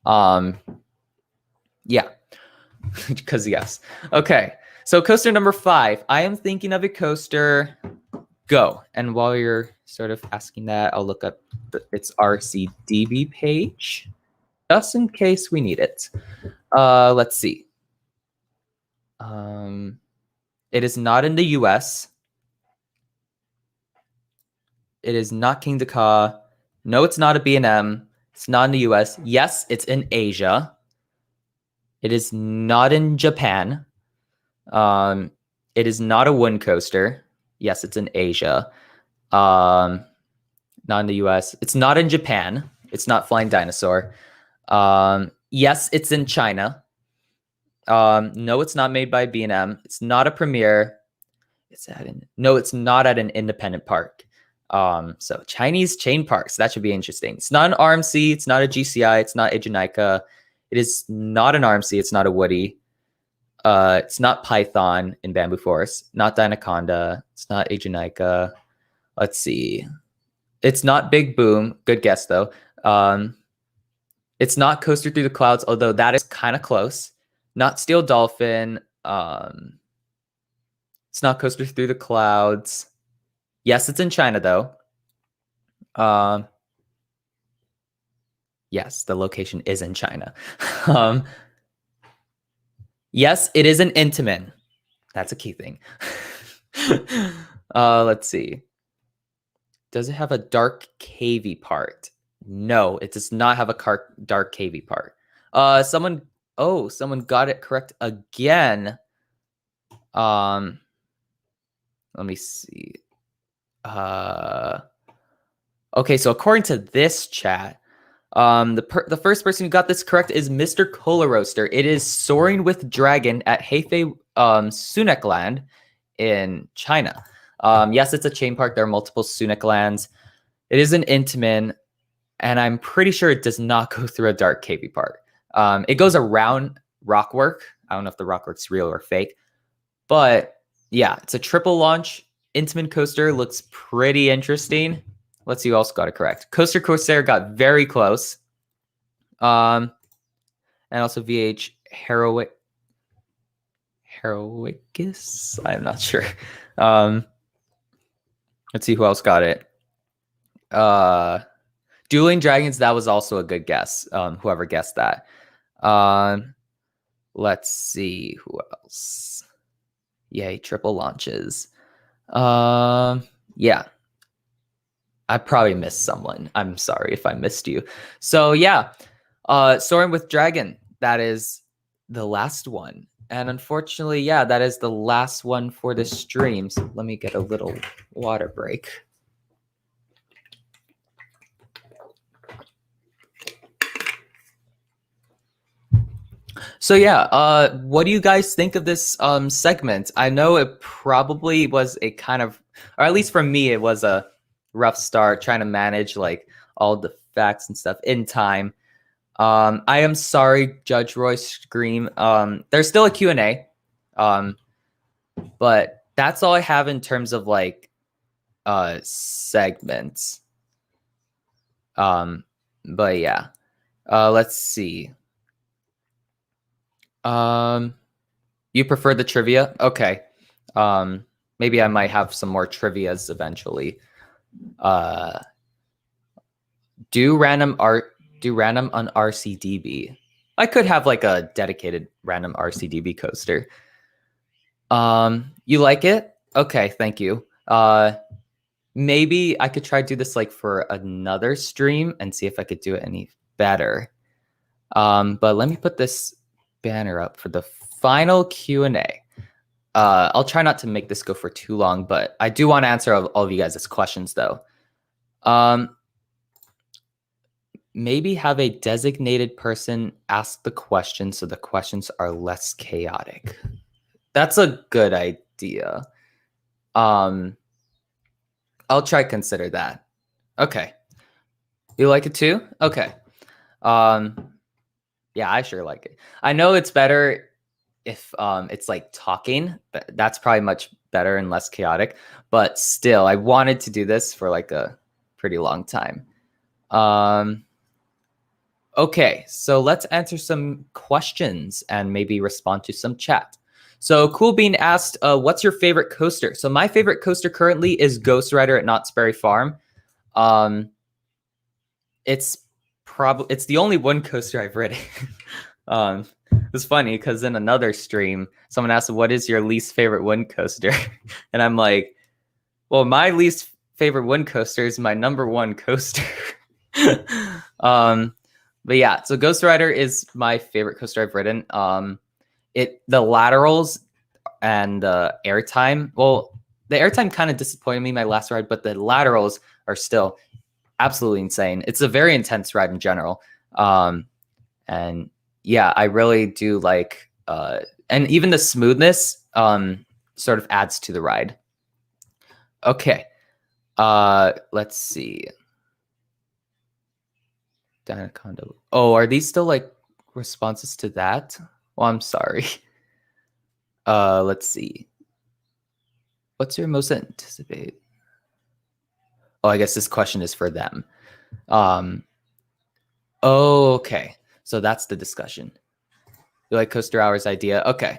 yeah, because yes. Okay, so coaster number 5. I am thinking of a coaster. Go. And while you're sort of asking that, I'll look up its RCDB page just in case we need it. Let's see. It is not in the US. It is not King Dakar. No, it's not a B&M. It's not in the US. Yes, it's in Asia. It is not in Japan. It is not a wind coaster. Yes, it's in Asia. Not in the US. It's not in Japan. It's not Flying Dinosaur. Yes, it's in China. No, it's not made by B&M. It's not a premiere. No, it's not at an independent park. So Chinese chain parks, that should be interesting. It's not an RMC, it's not a GCI, it's not a Jamaica. It is not an RMC, it's not a Woody. It's not Python in Bamboo Forest, not Dinaconda, it's not a Jamaica. Let's see. It's not Big Boom. Good guess though. It's not Coaster Through the Clouds, although that is kind of close. Not Steel Dolphin. It's not Coaster Through the Clouds. Yes, it's in China though. Yes, the location is in China. Yes, it is an Intamin. That's a key thing. Let's see. Does it have a dark cavey part? No, it does not have a dark cavey part. Someone got it correct again. Let me see. Okay, so according to this chat, the first person who got this correct is Mr. Cola Roaster. It is Soaring with Dragon at Hefei Sunek Land in China. Yes, it's a chain park. There are multiple Sunek lands. It is an Intamin, and I'm pretty sure it does not go through a dark cavey part. It goes around rockwork. I don't know if the rockwork's real or fake, but yeah, it's a triple launch Intamin coaster. Looks pretty interesting. Let's see who else got it correct. Coaster Corsair got very close. And also VH Heroicus. I'm not sure. Let's see who else got it. Dueling Dragons, that was also a good guess. Whoever guessed that. Let's see who else. Yay, triple launches. Yeah. I probably missed someone. I'm sorry if I missed you. So yeah, Soaring with Dragon, that is the last one. And unfortunately, yeah, that is the last one for the stream. So let me get a little water break. So yeah, what do you guys think of this segment? I know it probably was a kind of, or at least for me, it was a rough start trying to manage like all the facts and stuff in time. I am sorry, Judge Roy Scream. There's still a Q&A, but that's all I have in terms of like segments. But yeah, let's see. You prefer the trivia? Okay. Maybe I might have some more trivias eventually. Do random on RCDB. I could have like a dedicated random RCDB coaster. You like it? Okay, thank you. Maybe I could try to do this like for another stream and see if I could do it any better. But let me put this banner up for the final Q&A. I'll try not to make this go for too long, but I do want to answer all of you guys' questions though. Maybe have a designated person ask the question so the questions are less chaotic. That's a good idea. I'll try to consider that. Okay. You like it too? Okay. Yeah, I sure like it. I know it's better if it's like talking, that's probably much better and less chaotic. But still, I wanted to do this for like a pretty long time. Okay, so let's answer some questions and maybe respond to some chat. So Cool Bean asked, what's your favorite coaster? So my favorite coaster currently is Ghost Rider at Knott's Berry Farm. It's the only one coaster I've ridden. It's funny because in another stream, someone asked, what is your least favorite wind coaster? And I'm like, well, my least favorite wind coaster is my number one coaster. But yeah, so Ghost Rider is my favorite coaster I've ridden. The laterals and the airtime. Well, the airtime kind of disappointed me my last ride, but the laterals are still absolutely insane. It's a very intense ride in general. And yeah, I really do like, and even the smoothness sort of adds to the ride. Okay, let's see. Dinacondo. Oh, are these still like responses to that? Well, I'm sorry. Let's see. What's your most anticipated? Oh, I guess this question is for them. Oh, okay. So that's the discussion. You like Coaster Hours idea? Okay.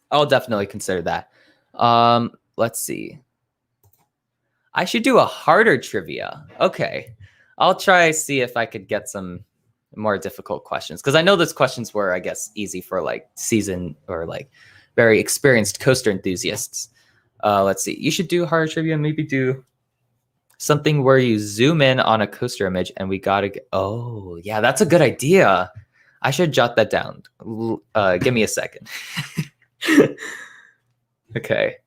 I'll definitely consider that. Let's see. I should do a harder trivia. Okay. I'll try see if I could get some more difficult questions because I know those questions were, I guess, easy for like seasoned or like very experienced coaster enthusiasts. Let's see. You should do harder trivia and maybe do something where you zoom in on a coaster image and we gotta get. Oh, yeah, that's a good idea. I should jot that down. Give me a second. Okay.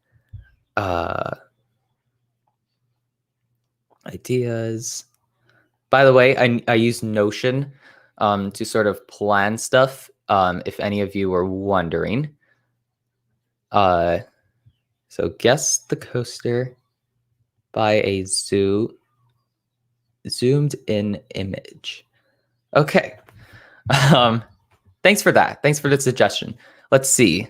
Ideas. By the way, I use Notion to sort of plan stuff. If any of you were wondering. So guess the coaster by a zoomed in image. Okay. Thanks for that. Thanks for the suggestion. Let's see.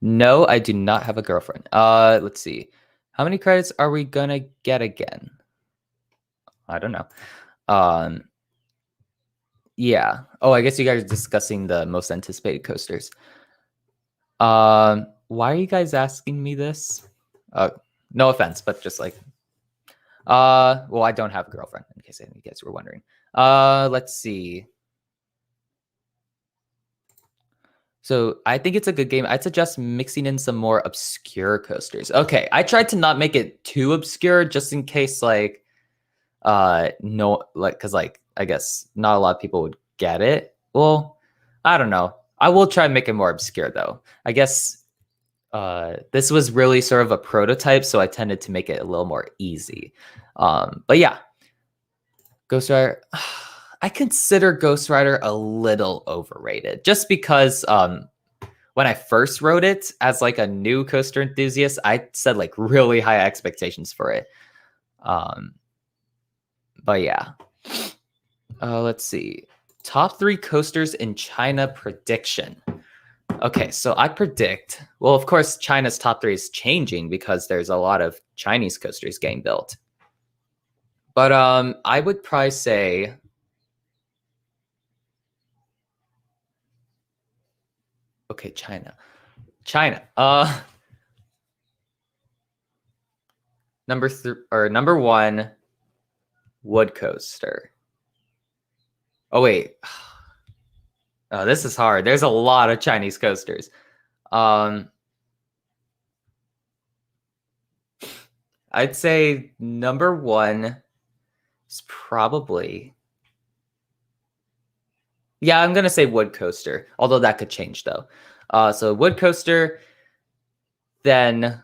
No, I do not have a girlfriend. Let's see. How many credits are we gonna get again? I don't know. Yeah. Oh, I guess you guys are discussing the most anticipated coasters. Why are you guys asking me this? No offense, but just like, well, I don't have a girlfriend, in case any of you guys were wondering. Let's see. So I think it's a good game. I'd suggest mixing in some more obscure coasters. Okay, I tried to not make it too obscure, just in case, like, no, like, because like I guess not a lot of people would get it. Well, I don't know. I will try and make it more obscure though. I guess this was really sort of a prototype, so I tended to make it a little more easy. But yeah, Ghost Rider. I consider Ghost Rider a little overrated, just because when I first wrote it as like a new coaster enthusiast, I set like really high expectations for it. But yeah, let's see. Top 3 coasters in China prediction. Okay, so I predict, well, of course, China's top 3 is changing because there's a lot of Chinese coasters getting built. But I would probably say, okay, China. Number 1, wood coaster. Oh wait. Oh, this is hard. There's a lot of Chinese coasters. I'd say number 1 is probably, yeah, I'm gonna say wood coaster, although that could change though. So wood coaster, then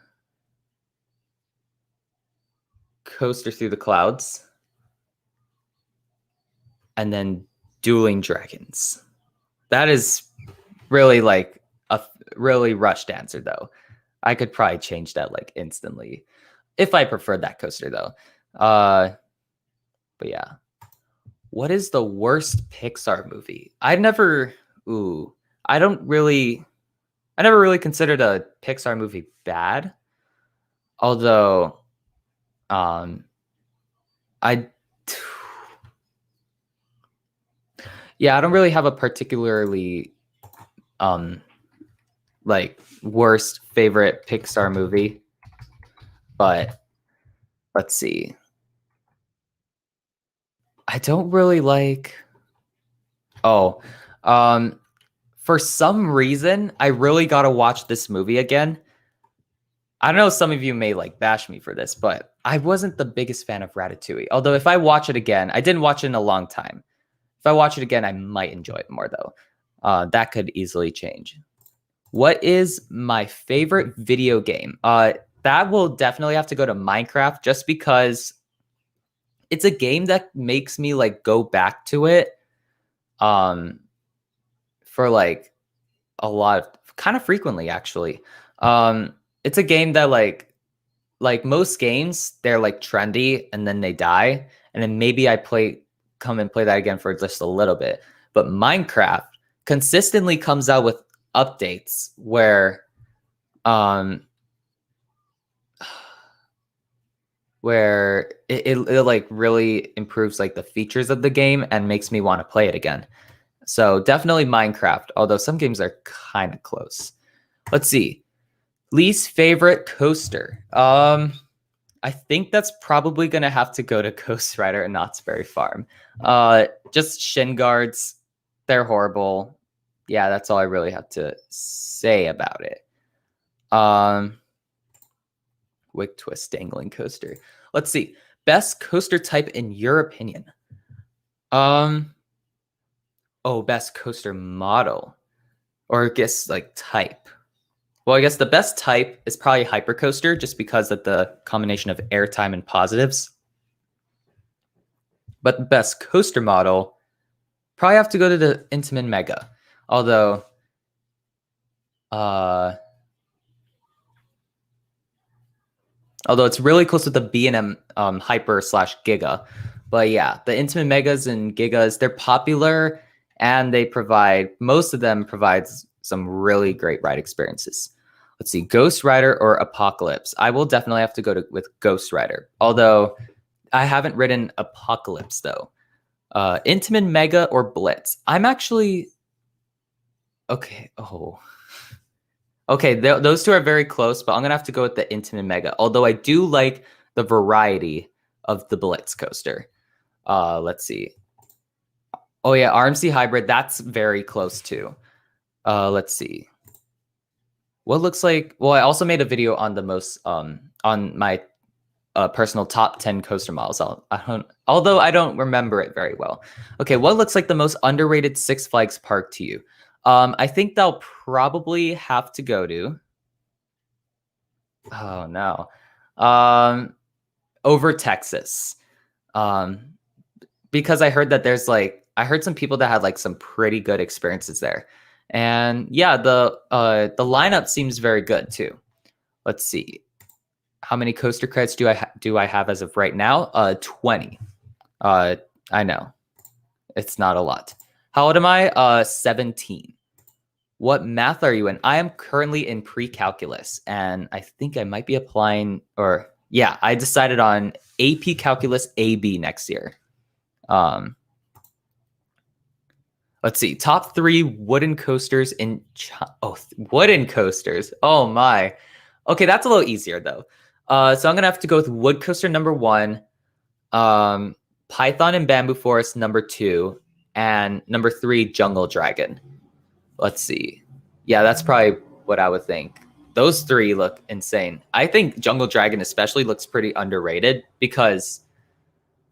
Coaster Through the Clouds, and then Dueling Dragons. That is really like a really rushed answer though. I could probably change that like instantly if I preferred that coaster though. But yeah. What is the worst Pixar movie? I've never I never really considered a Pixar movie bad. Although, um, I, yeah, I don't really have a particularly, like worst favorite Pixar movie, but let's see. I don't really like, oh, for some reason, I really got to watch this movie again. I don't know, some of you may like bash me for this, but I wasn't the biggest fan of Ratatouille. Although if I watch it again, I didn't watch it in a long time. If I watch it again, I might enjoy it more though. That could easily change. What is my favorite video game? That will definitely have to go to Minecraft just because it's a game that makes me like go back to it for like a lot, kind of frequently actually. It's a game that like most games, they're like trendy and then they die, and then maybe I come and play that again for just a little bit. But Minecraft consistently comes out with updates where it like really improves like the features of the game and makes me want to play it again. So definitely Minecraft, although some games are kind of close. Let's see. Least favorite coaster. I think that's probably gonna have to go to Ghost Rider and Knott's Berry Farm. Just shin guards, they're horrible. Yeah, that's all I really have to say about it. Wick Twist dangling coaster. Let's see. Best coaster type in your opinion. Best coaster model, or I guess like type. Well, I guess the best type is probably hypercoaster, just because of the combination of airtime and positives. But the best coaster model, probably have to go to the Intamin Mega. Although, it's really close with the B&M Hyper / Giga. But yeah, the Intamin Megas and Gigas, they're popular, and they most of them provides some really great ride experiences. Let's see, Ghost Rider or Apocalypse. I will definitely have to go with Ghost Rider. Although I haven't ridden Apocalypse though. Intamin Mega or Blitz. I'm actually okay. Okay, those two are very close, but I'm gonna have to go with the Intamin Mega. Although I do like the variety of the Blitz coaster. Let's see. Oh yeah, RMC Hybrid. That's very close too. Let's see. What looks like? Well, I also made a video on the most on my personal top 10 coaster models. Although I don't remember it very well. Okay, what looks like the most underrated Six Flags park to you? I think they'll probably have to go to. Oh no, over Texas, because I heard that there's I heard some people that had like some pretty good experiences there. And yeah, the lineup seems very good too. Let's see. How many coaster credits do I have as of right now? 20. I know. It's not a lot. How old am I? 17. What math are you in? I am currently in pre-calculus, and I think I might be applying, or yeah, I decided on AP Calculus AB next year. Let's see. Top 3 wooden coasters in wooden coasters. Oh my. Okay, that's a little easier though. So I'm gonna have to go with wood coaster number 1, Python and Bamboo Forest number 2, and number 3 Jungle Dragon. Let's see. Yeah, that's probably what I would think. Those 3 look insane. I think Jungle Dragon especially looks pretty underrated because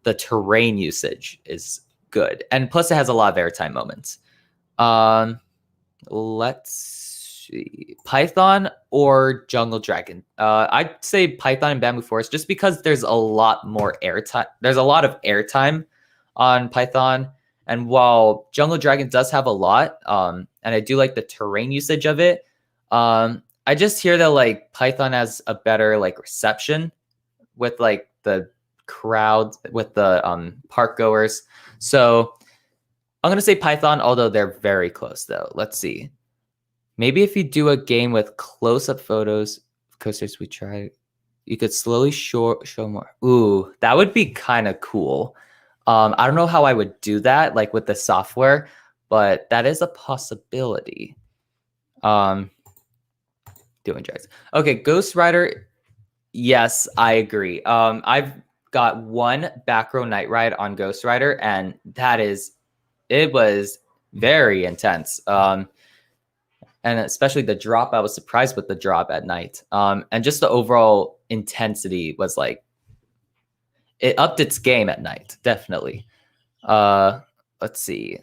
the terrain usage is good, and plus it has a lot of airtime moments. Let's see, Python or Jungle Dragon. I'd say Python and Bamboo Forest, just because there's a lot more airtime. There's a lot of airtime on Python, and while Jungle Dragon does have a lot, and I do like the terrain usage of it, I just hear that like Python has a better like reception with like the crowd, with the park goers. So I'm gonna say Python, although they're very close though. Let's see. Maybe if you do a game with close-up photos, coasters we try, you could slowly show more. Ooh, that would be kind of cool. I don't know how I would do that, like with the software, but that is a possibility. Doing drugs. Okay, Ghost Rider. Yes, I agree. I've got one back row night ride on Ghost Rider, and it was very intense. And especially the drop, I was surprised with the drop at night. And just the overall intensity was like, it upped its game at night, definitely. Let's see.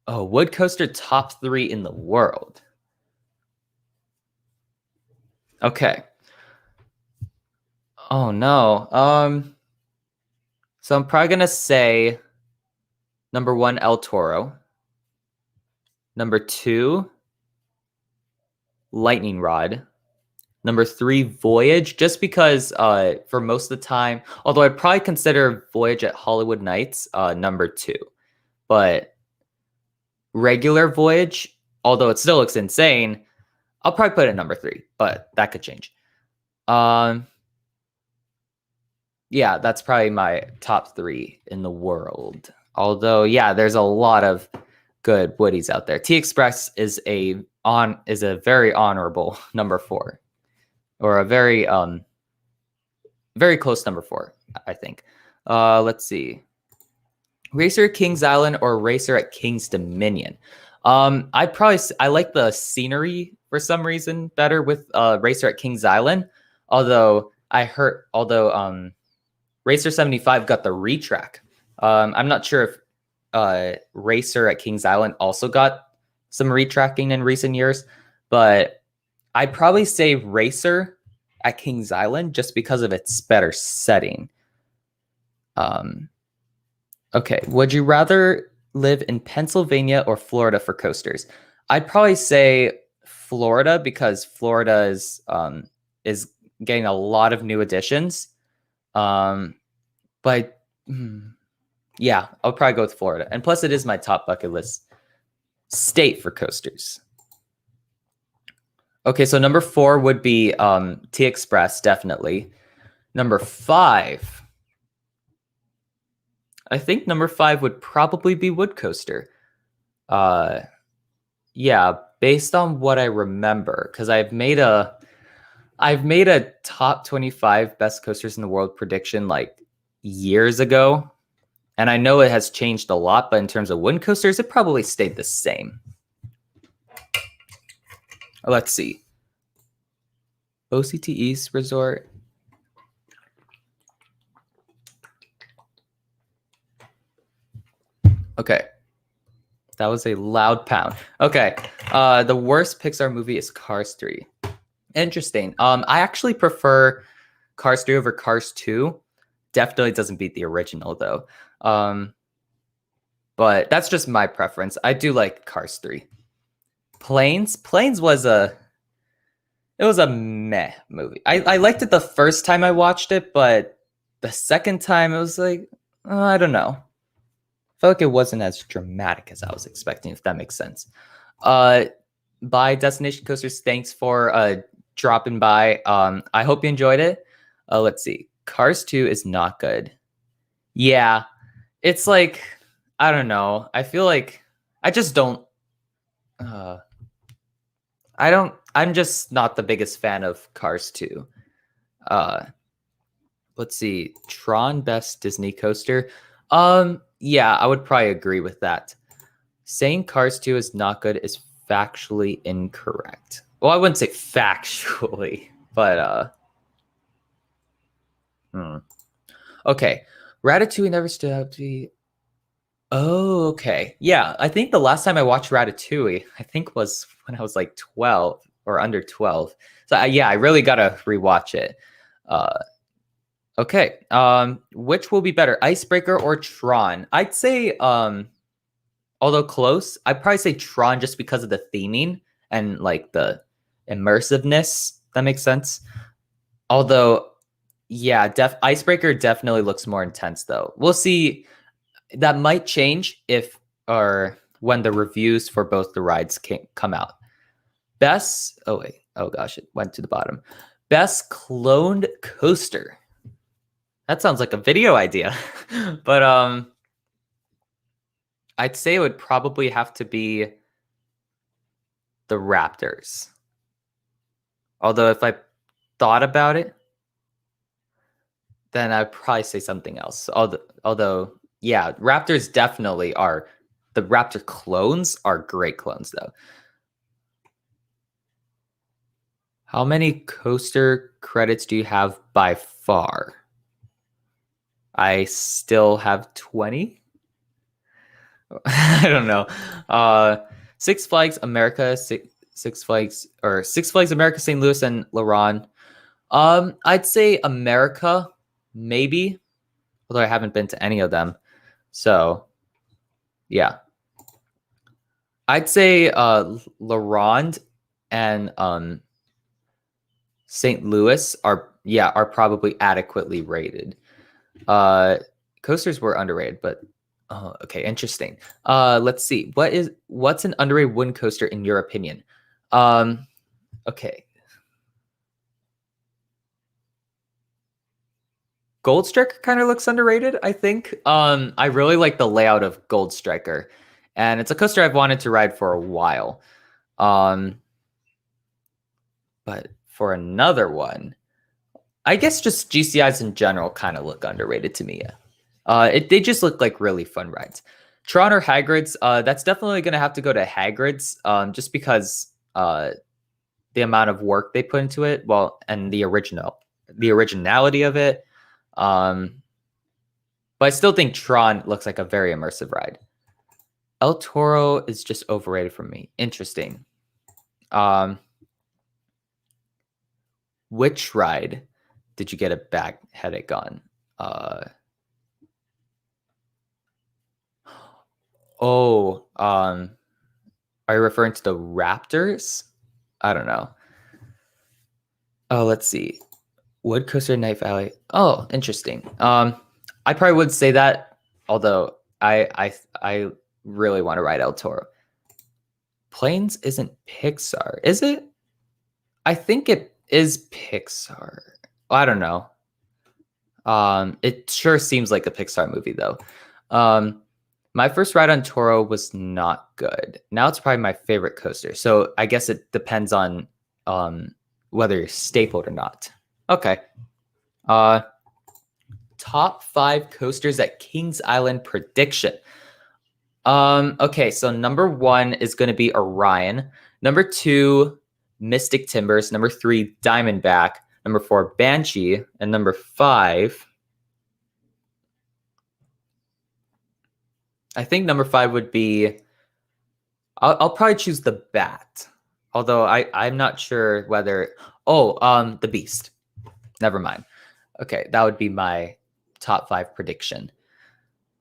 Oh, wood coaster top 3 in the world. Okay. Oh no. So I'm probably gonna say number 1, El Toro. Number 2, Lightning Rod. Number 3, Voyage, just because for most of the time, although I'd probably consider Voyage at Hollywood Nights number 2, but regular Voyage, although it still looks insane, I'll probably put it at number 3, but that could change. Yeah, that's probably my top 3 in the world. Although, yeah, there's a lot of good Woodies out there. T-Express is a very honorable number 4, or a very very close number 4, I think. Let's see. Racer at Kings Island or Racer at Kings Dominion? I like the scenery for some reason better with Racer at Kings Island. Although Racer 75 got the retrack. I'm not sure if Racer at Kings Island also got some retracking in recent years, but I'd probably say Racer at Kings Island just because of its better setting. Okay, would you rather live in Pennsylvania or Florida for coasters? I'd probably say Florida because Florida is getting a lot of new additions. But yeah, I'll probably go with Florida. And plus it is my top bucket list state for coasters. Okay, so number 4 would be T-Express, definitely. Number 5. I think number 5 would probably be Wood Coaster. Yeah, based on what I remember, because I've made a top 25 best coasters in the world prediction like years ago. And I know it has changed a lot, but in terms of wooden coasters, it probably stayed the same. Let's see. OCT East Resort. Okay. That was a loud pound. Okay. The worst Pixar movie is Cars 3. Interesting. I actually prefer Cars 3 over Cars 2. Definitely doesn't beat the original though. But that's just my preference. I do like Cars 3. Planes was a meh movie. I liked it the first time I watched it, but the second time it was like, I don't know. I felt like it wasn't as dramatic as I was expecting, if that makes sense. Bye, Destination Coasters. Thanks for dropping by. I hope you enjoyed it. Let's see. Cars 2 is not good. Yeah, it's like, I don't know. I feel like I just don't. I'm just not the biggest fan of Cars 2. Let's see. Tron best Disney coaster. Yeah, I would probably agree with that. Saying Cars 2 is not good is factually incorrect. Well, I wouldn't say factually, but okay. Ratatouille never stood out to be. Oh, okay. Yeah, I think the last time I watched Ratatouille, I think was when I was like 12 or under 12. So yeah, I really gotta rewatch it. Okay. Which will be better, Icebreaker or Tron? I'd say, although close, I'd probably say Tron just because of the theming and like the immersiveness. That makes sense. Although, yeah, Icebreaker definitely looks more intense though. We'll see. That might change if, or when the reviews for both the rides come out. Best, oh wait, oh gosh, it went to the bottom. Best cloned coaster. That sounds like a video idea. But I'd say it would probably have to be the Raptors. Although if I thought about it, then I'd probably say something else. Although, yeah, Raptors definitely are. The Raptor clones are great clones, though. How many coaster credits do you have by far? I still have 20. I don't know. Six Flags America, Six Flags America, St. Louis, and Laron. I'd say America, maybe, although I haven't been to any of them. So, yeah, I'd say Laron and St. Louis are probably adequately rated. Coasters were underrated, but okay, interesting. Let's see. What's an underrated wooden coaster in your opinion? Okay. Gold Striker kind of looks underrated, I think. I really like the layout of Gold Striker, and it's a coaster I've wanted to ride for a while. But for another one, I guess just GCIs in general kind of look underrated to me. They just look like really fun rides. Tron or Hagrid's, that's definitely going to have to go to Hagrid's, just because the amount of work they put into it, and the originality of it. But I still think Tron looks like a very immersive ride. El Toro is just overrated for me. Interesting. Which ride did you get a back headache on? Are you referring to the Raptors? I don't know. Oh, let's see. Wood Coaster Night Valley. Oh, interesting. I probably would say that, although I really want to ride El Toro. Planes isn't Pixar, is it? I think it is Pixar. I don't know. It sure seems like a Pixar movie though. My first ride on Toro was not good. Now it's probably my favorite coaster. So I guess it depends on whether you're stapled or not. Okay. Top 5 coasters at Kings Island prediction. Okay, so number 1 is going to be Orion. Number 2, Mystic Timbers. Number 3, Diamondback. Number 4, Banshee. And number 5, I think number 5 would be, I'll probably choose the Bat. Although I'm not sure whether, the Beast. Never mind. Okay, that would be my top 5 prediction.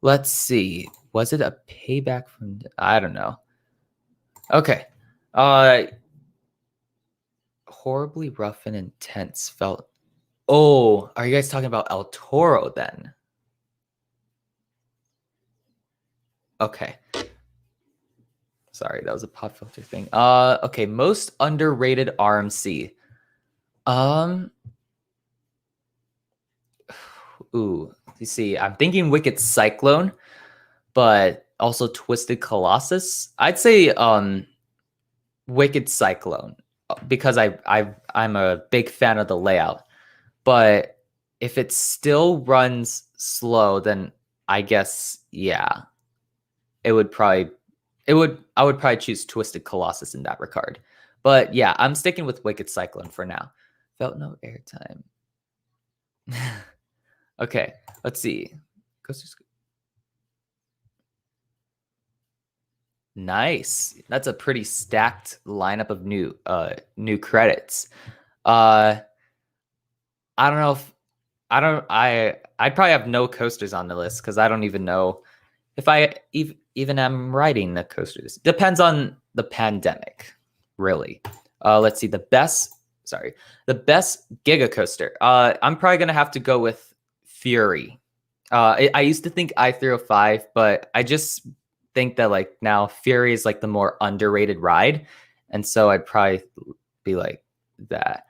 Let's see. Was it a payback from, I don't know. Okay. Horribly rough and intense felt. Oh, are you guys talking about El Toro then? Okay. Sorry, that was a pop filter thing. Okay, most underrated RMC. Ooh, you see, I'm thinking Wicked Cyclone, but also Twisted Colossus. I'd say Wicked Cyclone because I'm a big fan of the layout. But if it still runs slow, then I guess I would probably choose Twisted Colossus in that regard. But yeah, I'm sticking with Wicked Cyclone for now. Felt no airtime. Okay, let's see. Nice. That's a pretty stacked lineup of new credits. I don't know if I'd probably have no coasters on the list because I don't even know if I even am riding the coasters. Depends on the pandemic, really. Let's see. The best Giga coaster. I'm probably gonna have to go with Fury. I used to think I-305, but I just think that like now Fury is like the more underrated ride. And so I'd probably be like that.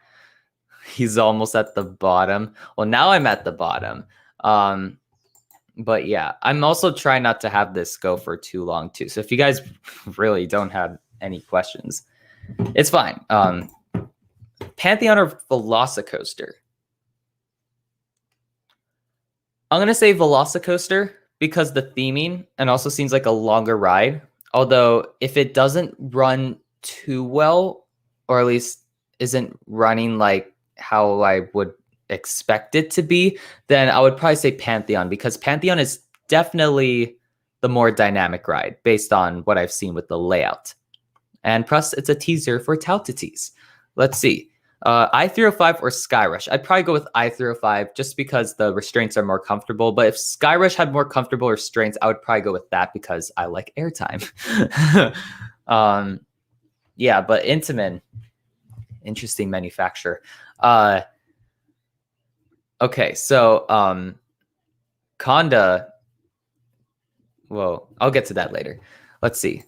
He's almost at the bottom. Well, now I'm at the bottom. But yeah, I'm also trying not to have this go for too long too. So if you guys really don't have any questions, it's fine. Pantheon or Velocicoaster? I'm going to say Velocicoaster because the theming and also seems like a longer ride. Although if it doesn't run too well, or at least isn't running like how I would expect it to be, then I would probably say Pantheon because Pantheon is definitely the more dynamic ride based on what I've seen with the layout. And plus, it's a teaser for Tau to tease. Let's see. I-305 or Skyrush? I'd probably go with I-305 just because the restraints are more comfortable. But if Skyrush had more comfortable restraints, I would probably go with that because I like airtime. Yeah, but Intamin, interesting manufacturer. Okay, so Conda. Well, I'll get to that later. Let's see.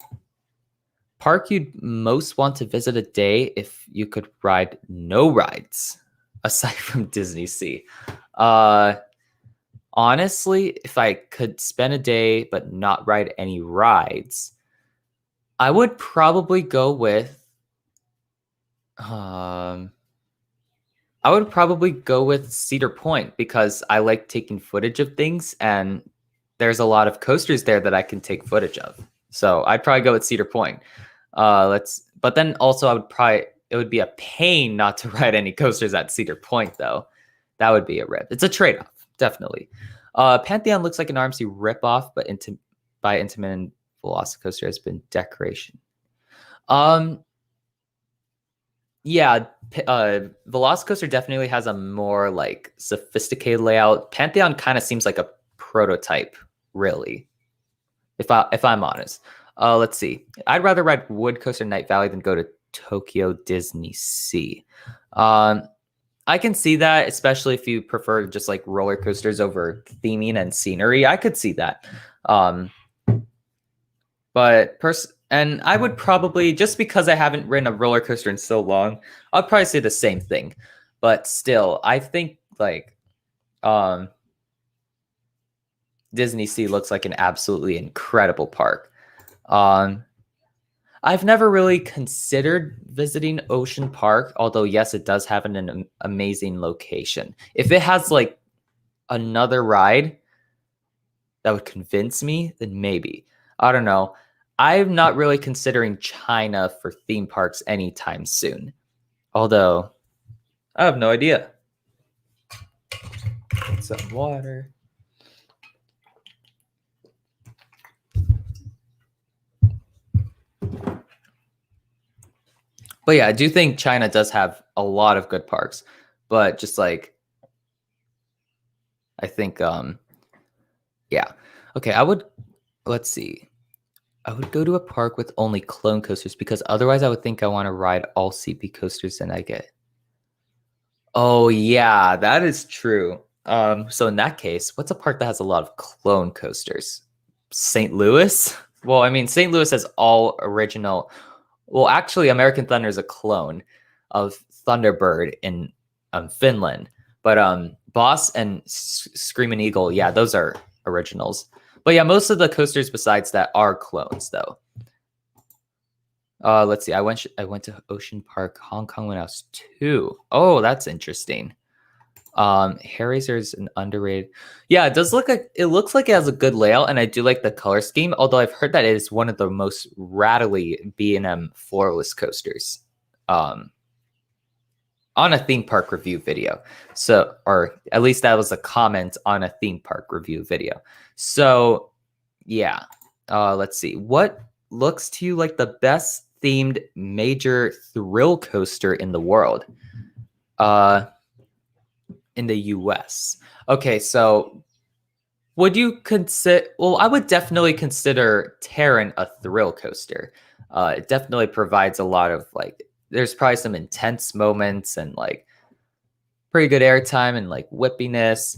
Park you'd most want to visit a day if you could ride no rides aside from Disney Sea. Honestly, if I could spend a day but not ride any rides, I would probably go with Cedar Point because I like taking footage of things and there's a lot of coasters there that I can take footage of. So I'd probably go with Cedar Point. But then also it would be a pain not to ride any coasters at Cedar Point though. That would be a rip. It's a trade-off, definitely. Pantheon looks like an RMC ripoff, but by Intamin and Velocicoaster has been decoration. Yeah, Velocicoaster definitely has a more like sophisticated layout. Pantheon kind of seems like a prototype, really. If I'm honest. Let's see. I'd rather ride Wood Coaster Night Valley than go to Tokyo Disney Sea. I can see that, especially if you prefer just like roller coasters over theming and scenery. I could see that. And I would probably, just because I haven't ridden a roller coaster in so long, I'd probably say the same thing. But still, I think like Disney Sea looks like an absolutely incredible park. I've never really considered visiting Ocean Park, although yes, it does have an amazing location. If it has like another ride that would convince me, then maybe. I don't know. I'm not really considering China for theme parks anytime soon. Although, I have no idea. Get some water. But yeah, I do think China does have a lot of good parks. But just like, I think, yeah. Okay, let's see. I would go to a park with only clone coasters because otherwise I would think I want to ride all CP coasters and I get. Oh yeah, that is true. So in that case, what's a park that has a lot of clone coasters? St. Louis? Well, I mean, St. Louis has all original. Well, actually, American Thunder is a clone of Thunderbird in Finland. But Boss and Screaming Eagle, yeah, those are originals. But yeah, most of the coasters besides that are clones, though. Let's see. I went to Ocean Park, Hong Kong when I was 2. Oh, that's interesting. Hairraiser is an underrated. Yeah, it looks like it has a good layout, and I do like the color scheme. Although I've heard that it is one of the most rattly B&M floorless coasters. On a theme park review video. So, or at least that was a comment on a theme park review video. So, yeah. Let's see. What looks to you like the best themed major thrill coaster in the world? In the US. Okay, so would you consider, well, I would definitely consider Terran a thrill coaster. It definitely provides a lot of like, there's probably some intense moments and like pretty good airtime and like whippiness.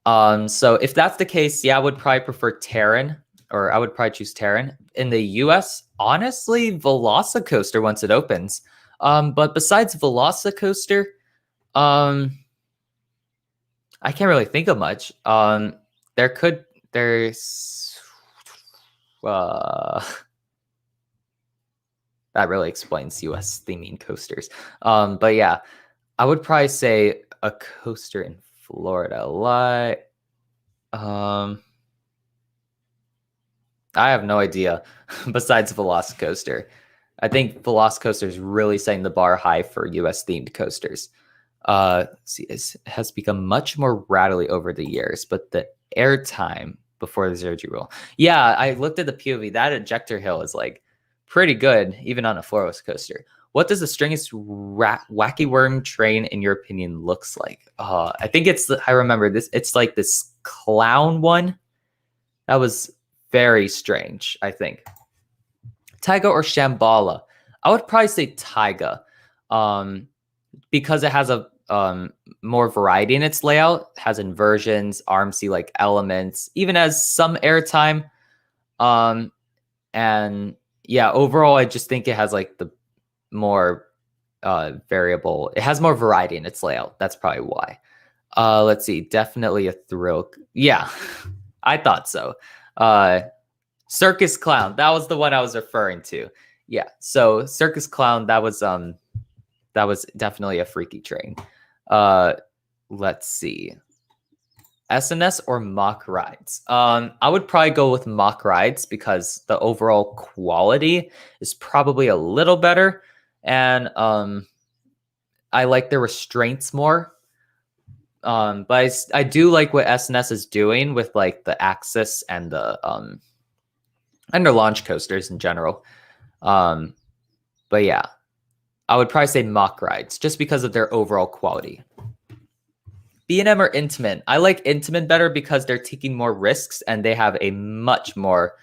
So if that's the case, yeah, I would probably prefer Terran or I would probably choose Terran. In the US, honestly, VelociCoaster once it opens. But besides VelociCoaster, I can't really think of much. There's that really explains US theming coasters. But yeah, I would probably say a coaster in Florida. Like, I have no idea. Besides VelociCoaster, I think VelociCoaster is really setting the bar high for US themed coasters. See, it has become much more rattly over the years, but the airtime before the zero G rule. Yeah, I looked at the POV. That ejector hill is like pretty good, even on a floorless coaster. What does the stringiest wacky worm train, in your opinion, looks like? I think I remember this. It's like this clown one. That was very strange, I think. Taiga or Shambhala? I would probably say Taiga, because it has a more variety in its layout, has inversions, RMC like elements, even has some airtime. And yeah, overall, I just think it has like the more variable. It has more variety in its layout. That's probably why. Let's see. Definitely a thrill. Yeah, I thought so. Circus Clown. That was the one I was referring to. Yeah. So Circus Clown. That was definitely a freaky train. Let's see. SNS or mock rides? I would probably go with mock rides because the overall quality is probably a little better, and I like the restraints more. But I do like what SNS is doing with like the Axis and the launch coasters in general. But yeah, I would probably say mock rides just because of their overall quality. B&M or Intamin? I like Intamin better because they're taking more risks and they have much more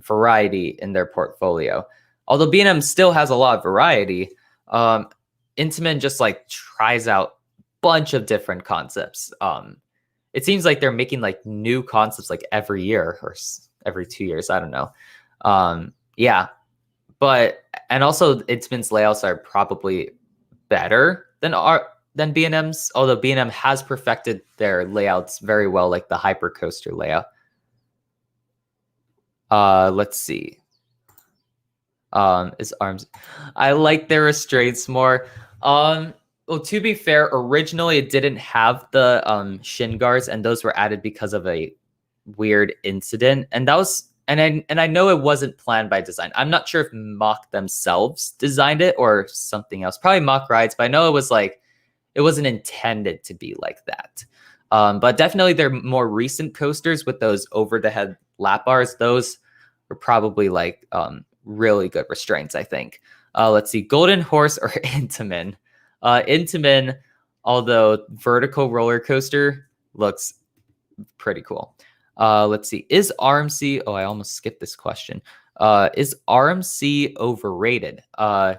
variety in their portfolio. Although B&M still has a lot of variety, Intamin just like tries out a bunch of different concepts. It seems like they're making like new concepts like every year or every 2 years. I don't know. Yeah, and also Intamin's layouts are probably better than B&M's, although B&M has perfected their layouts very well, like the Hypercoaster layout. Let's see. Is arms? I like their restraints more. Well, to be fair, originally it didn't have the shin guards, and those were added because of a weird incident, and that was and I know it wasn't planned by design. I'm not sure if Mach themselves designed it or something else. Probably Mach Rides, but I know it was like it wasn't intended to be like that. But definitely their more recent coasters with those over the head lap bars, those were probably like really good restraints, I think. Let's see, Golden Horse or Intamin. Intamin, although vertical roller coaster, looks pretty cool. Let's see, is RMC, I almost skipped this question. Is RMC overrated? I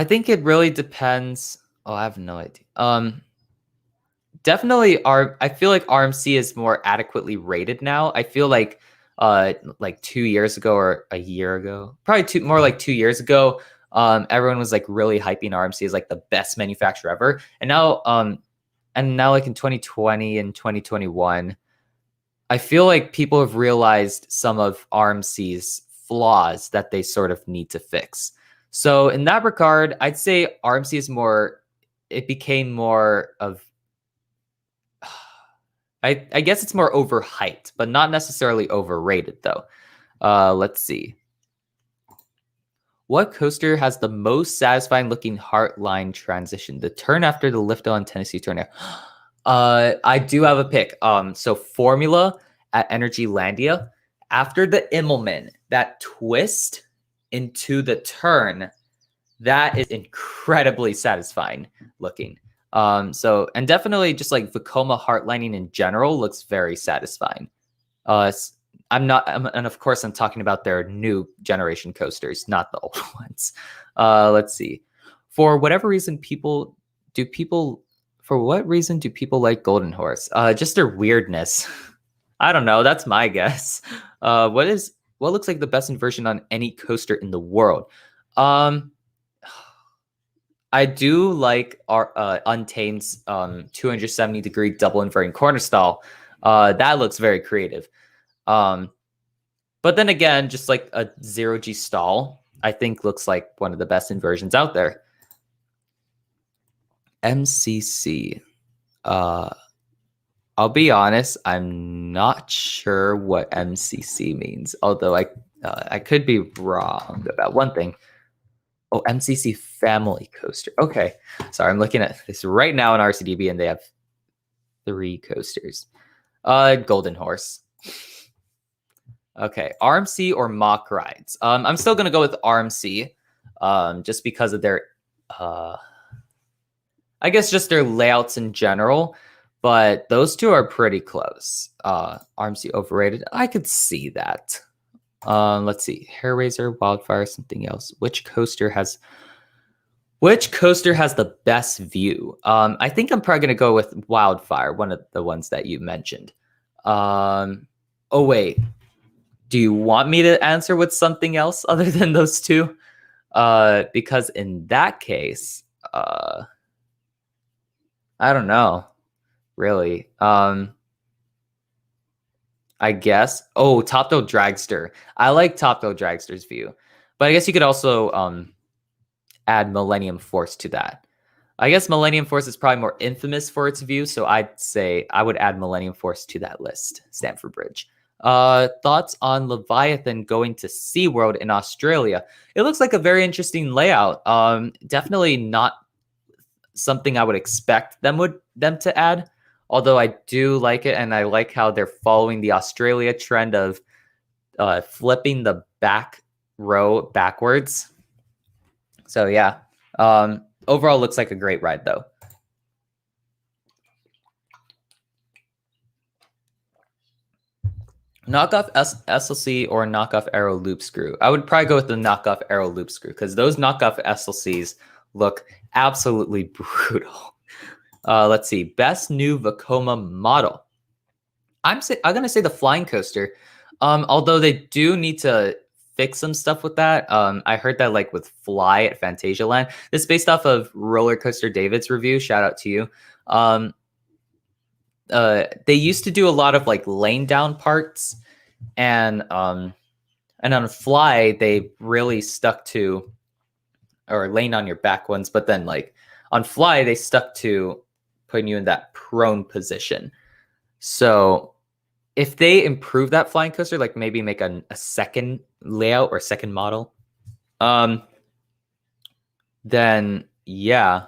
think it really depends. I have no idea. Definitely I feel like RMC is more adequately rated now. I feel like 2 years ago or a year ago, probably more like 2 years ago, everyone was like really hyping RMC as like the best manufacturer ever. And now like in 2020 and 2021, I feel like people have realized some of RMC's flaws that they sort of need to fix. So in that regard, I'd say RMC is it became more of, I guess it's more overhyped, but not necessarily overrated though. Let's see. What coaster has the most satisfying looking heartline transition? The turn after the lift on Tennessee Tornado. I do have a pick. So Formula at Energylandia, after the Immelman, that twist into the turn, that is incredibly satisfying looking. And definitely just like Vekoma heartlining in general looks very satisfying. And of course I'm talking about their new generation coasters, not the old ones. Let's see. For whatever reason, people For what reason do people like Golden Horse? Just their weirdness. I don't know. That's my guess. What looks like the best inversion on any coaster in the world? Um, I do like our Untamed's 270-degree double inverting corner stall. That looks very creative. But then again, just like a 0G stall, I think looks like one of the best inversions out there. MCC. I'll be honest, I'm not sure what MCC means, although I could be wrong about one thing. Oh, MCC Family Coaster. Okay. Sorry, I'm looking at this right now in RCDB, and they have 3 coasters. Golden Horse. Okay, RMC or mock rides. I'm still gonna go with RMC, just because of their, I guess just their layouts in general. But those two are pretty close. RMC overrated. I could see that. Let's see. Hair Raiser, Wildfire, something else. Which coaster has the best view? I think I'm probably gonna go with Wildfire, one of the ones that you mentioned. Oh wait. Do you want me to answer with something else other than those two? Because in that case, I don't know, really. I guess. Oh, Top Thrill Dragster. I like Top Thrill Dragster's view, but I guess you could also add Millennium Force to that. I guess Millennium Force is probably more infamous for its view, so I'd say I would add Millennium Force to that list. Stamford Bridge. Thoughts on Leviathan going to SeaWorld in Australia? It looks like a very interesting layout. Definitely not something I would expect them to add. Although I do like it, and I like how they're following the Australia trend of flipping the back row backwards. So yeah, overall looks like a great ride though. Knockoff SLC or knockoff Aero Loop Screw? I would probably go with the knockoff Aero Loop Screw because those knockoff SLCs look absolutely brutal. Let's see. Best new Vekoma model. I'm going to say the Flying Coaster. Although they do need to fix some stuff with that. I heard that like with Fly at Fantasia Land. This is based off of Roller Coaster David's review. Shout out to you. They used to do a lot of like lane down parts, and on Fly they really stuck to, or lane on your back ones, but then like on Fly they stuck to putting you in that prone position. So if they improve that Flying Coaster, like maybe make a second layout or second model, then yeah,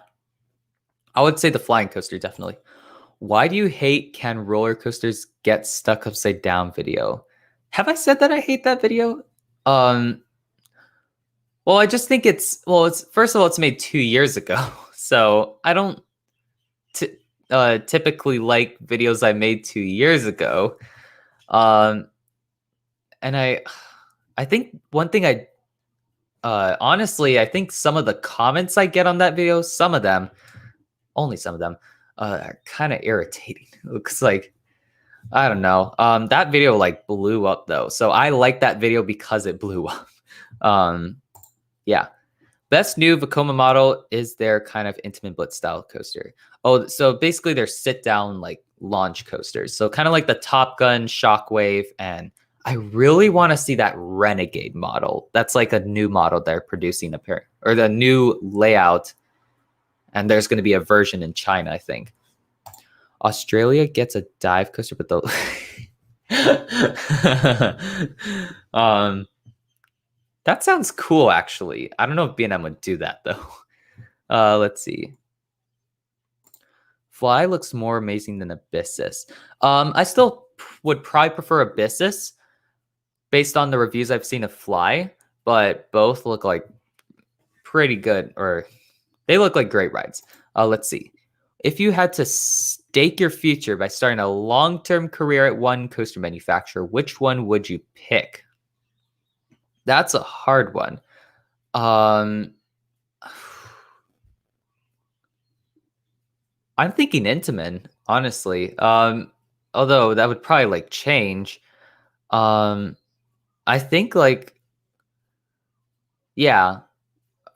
I would say the Flying Coaster definitely. Why do you hate Can Roller Coasters Get Stuck Upside Down video? Have I said that I hate that video? Well, I just think it's first of all, it's made 2 years ago. So I don't typically like videos I made 2 years ago. And I think one thing honestly, I think some of the comments I get on that video, only some of them, are kind of irritating. It looks like, I don't know. That video like blew up though. So I like that video because it blew up. Yeah. Best new Vekoma model is their kind of Intamin Blitz style coaster. Oh, so basically they're sit down like launch coasters. So kind of like the Top Gun, Shockwave, and I really want to see that Renegade model. That's like a new model they're producing or the new layout. And there's going to be a version in China, I think. Australia gets a dive coaster, but that sounds cool, actually. I don't know if B&M would do that, though. Let's see. Fly looks more amazing than Abyssus. I still would probably prefer Abyssus based on the reviews I've seen of Fly, but both look like pretty good, or they look like great rides. Let's see. If you had to stake your future by starting a long-term career at one coaster manufacturer, which one would you pick? That's a hard one. I'm thinking Intamin, honestly. Although that would probably like change. Um, I think like yeah.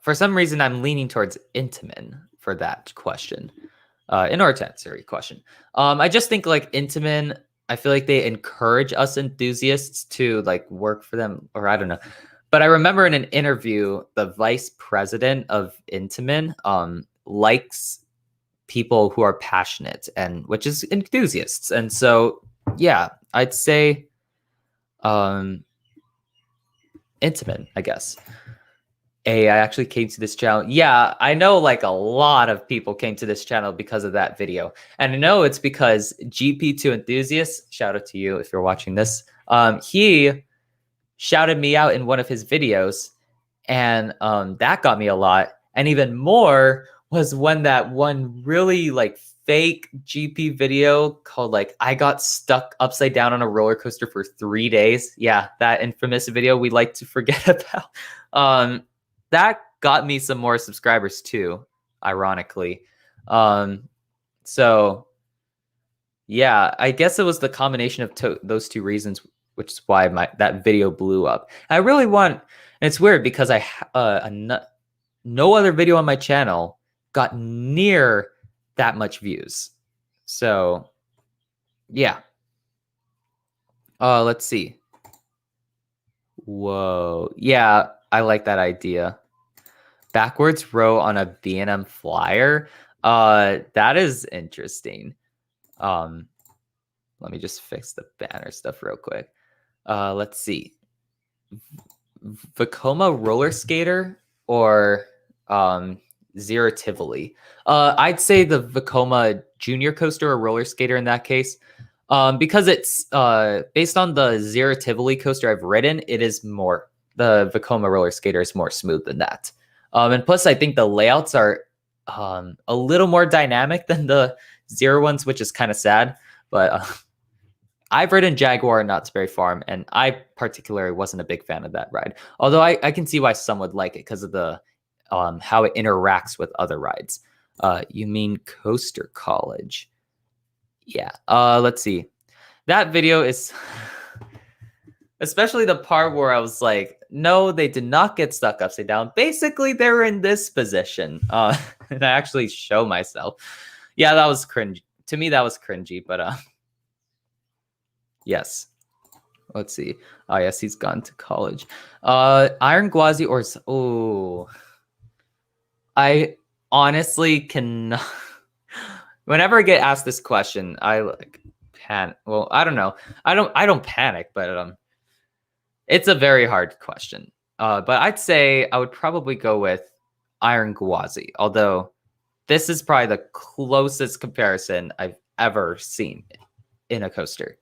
For some reason, I'm leaning towards Intamin for that question. In order to answer your question, I just think like Intamin. I feel like they encourage us enthusiasts to like work for them, or I don't know. But I remember in an interview, the vice president of Intamin likes people who are passionate and which is enthusiasts. And so, yeah, I'd say Intamin, I guess. Hey, I actually came to this channel. Yeah, I know like a lot of people came to this channel because of that video. And I know it's because GP2 Enthusiast, shout out to you if you're watching this. He shouted me out in one of his videos, and that got me a lot. And even more was when that one really like fake GP video called like I got stuck upside down on a roller coaster for 3 days. Yeah, that infamous video we like to forget about. That got me some more subscribers too, ironically. So yeah, I guess it was the combination of those two reasons, which is why that video blew up. I really want, and it's weird because no other video on my channel got near that much views. So yeah. Let's see. Whoa. Yeah, I like that idea. Backwards row on a B&M flyer. That is interesting. Let me just fix the banner stuff real quick. Let's see. Vekoma roller skater or Zero Tivoli. I'd say the Vekoma junior coaster or roller skater in that case. Because it's based on the Zero Tivoli coaster I've ridden, it is more, the Vekoma roller skater is more smooth than that. And plus, I think the layouts are a little more dynamic than the Zero ones, which is kind of sad. But I've ridden Jaguar and Knott's Berry Farm, and I particularly wasn't a big fan of that ride. Although I can see why some would like it because of the how it interacts with other rides. You mean Coaster College? Yeah. Let's see. That video is especially the part where I was like, no, they did not get stuck upside down. Basically, they were in this position. And I actually show myself. Yeah, that was cringy. To me, that was cringy, but yes. Let's see. Oh, yes, he's gone to college. Iron Gwazi or I honestly cannot. Whenever I get asked this question, I like panic. Well, I don't know. I don't panic, but it's a very hard question. But I'd say I would probably go with Iron Gwazi, although this is probably the closest comparison I've ever seen in a coaster,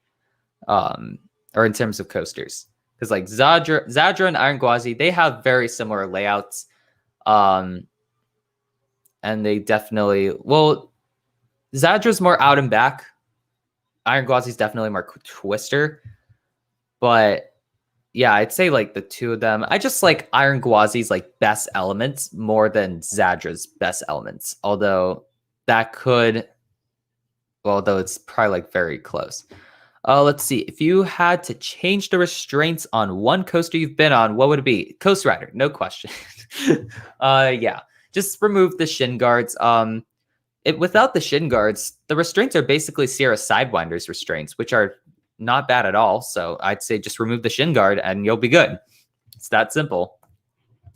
or in terms of coasters. Because like Zadra and Iron Gwazi, they have very similar layouts, and they definitely Zadra's more out and back. Iron Gwazi's definitely more twister, but yeah, I'd say like the two of them. I just like Iron Gwazi's like best elements more than Zadra's best elements. Although it's probably like very close. Let's see. If you had to change the restraints on one coaster you've been on, what would it be? Coast Rider, no question. Yeah, just remove the shin guards. Without the shin guards, the restraints are basically Sierra Sidewinders restraints, which are not bad at all. So I'd say just remove the shin guard and you'll be good. It's that simple.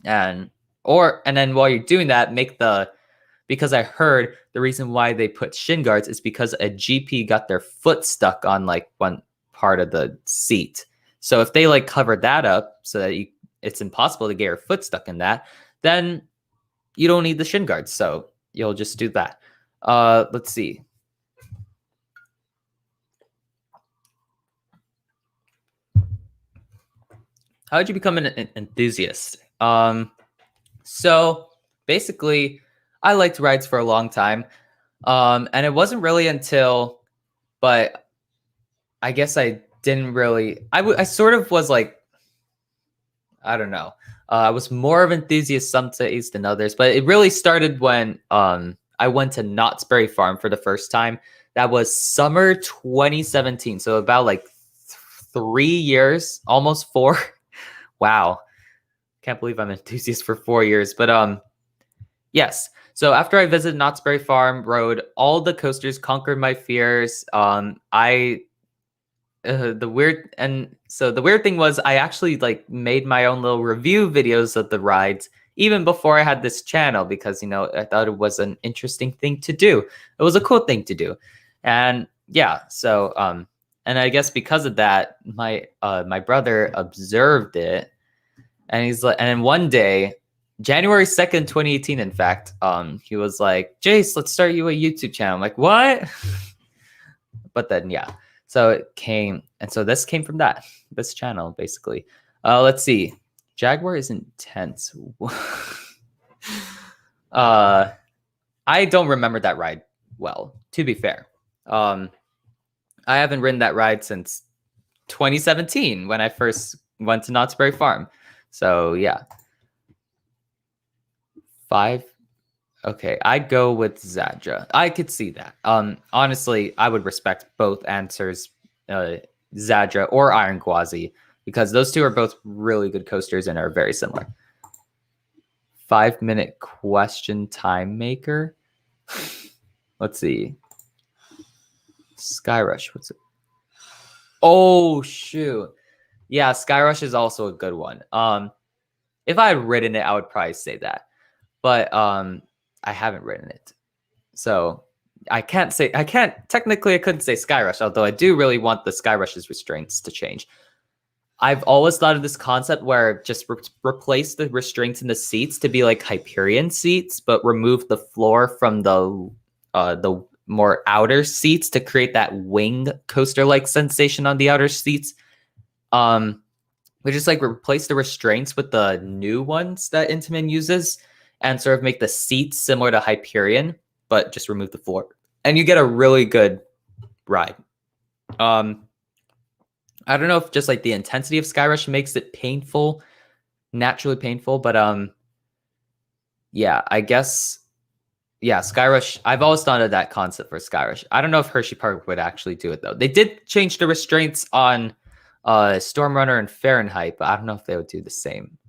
And then while you're doing that, because I heard the reason why they put shin guards is because a GP got their foot stuck on like one part of the seat. So if they like covered that up so that it's impossible to get your foot stuck in that, then you don't need the shin guards. So you'll just do that. Let's see. How did you become an enthusiast? So basically, I liked rides for a long time. And it wasn't really but I guess I didn't really, I sort of was like, I don't know. I was more of an enthusiast some days than others, but it really started when, I went to Knott's Berry Farm for the first time. That was summer 2017. So about like 3 years, almost 4. Wow. Can't believe I'm an enthusiast for 4 years. But yes. So after I visited Knott's Berry Farm, rode all the coasters, conquered my fears. The weird thing was I actually like made my own little review videos of the rides even before I had this channel because I thought it was an interesting thing to do. It was a cool thing to do. And yeah, so and I guess because of that, my brother observed it, and he's like, and then one day, January 2nd, 2018, in fact, he was like, Jace, let's start you a YouTube channel. I'm like, what? But then yeah. So it came, and so this came from this channel, basically. Let's see. Jaguar is intense. I don't remember that ride well, to be fair. I haven't ridden that ride since 2017 when I first went to Knott's Berry Farm. So yeah. 5. Okay, I'd go with Zadra. I could see that. Honestly, I would respect both answers, Zadra or Iron Gwazi, because those two are both really good coasters and are very similar. 5-minute question time maker. Let's see. Skyrush. What's it? Oh shoot. Yeah, Skyrush is also a good one. If I had ridden it, I would probably say that. But I haven't written it. So I couldn't say Skyrush, although I do really want the Skyrush's restraints to change. I've always thought of this concept where just replace the restraints in the seats to be like Hyperion seats, but remove the floor from the more outer seats to create that wing coaster-like sensation on the outer seats. We just like replace the restraints with the new ones that Intamin uses, and sort of make the seats similar to Hyperion, but just remove the floor. And you get a really good ride. I don't know if just like the intensity of Skyrush makes it painful, naturally painful, but yeah, I guess, yeah, Skyrush, I've always thought of that concept for Skyrush. I don't know if Hershey Park would actually do it though. They did change the restraints on Stormrunner and Fahrenheit, but I don't know if they would do the same.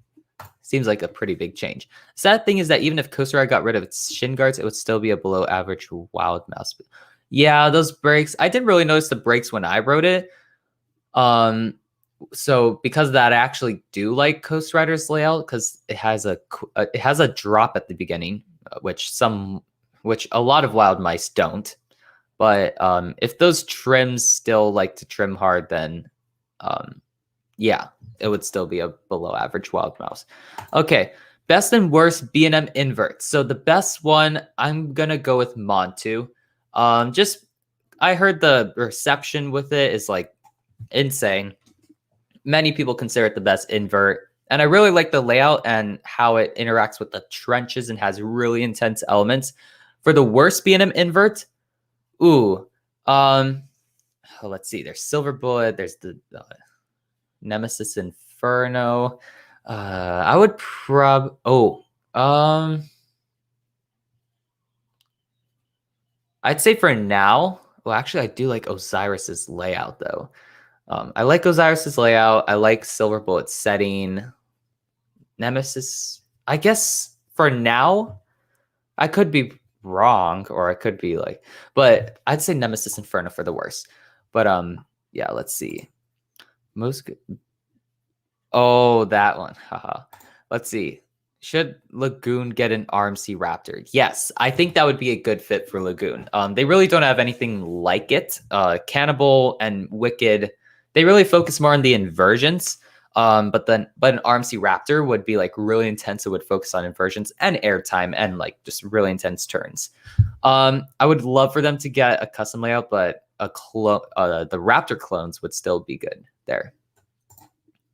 Seems like a pretty big change. Sad thing is that even if Coaster Ride got rid of its shin guards, it would still be a below average Wild Mouse. Yeah, those brakes. I didn't really notice the brakes when I rode it. So because of that, I actually do like Coast Rider's layout because it has a drop at the beginning, which a lot of Wild Mice don't. But if those trims still like to trim hard, then yeah, it would still be a below average Wild Mouse. Okay, best and worst B&M inverts. So the best one, I'm gonna go with Montu. I heard the reception with it is like insane. Many people consider it the best invert, and I really like the layout and how it interacts with the trenches and has really intense elements. For the worst B&M invert, let's see. There's Silver Bullet. There's the Nemesis Inferno. I would I'd say for now. Well, actually, I do like Osiris's layout though. I like Osiris's layout. I like Silver Bullet's setting. Nemesis, I guess for now, I could be wrong, or I could be like, but I'd say Nemesis Inferno for the worst. But yeah, let's see. Most good. Oh, that one. Haha. Let's see. Should Lagoon get an RMC Raptor? Yes, I think that would be a good fit for Lagoon. They really don't have anything like it. Cannibal and Wicked, they really focus more on the inversions. But an RMC Raptor would be like really intense. It would focus on inversions and airtime and like just really intense turns. I would love for them to get a custom layout, but the Raptor clones would still be good there.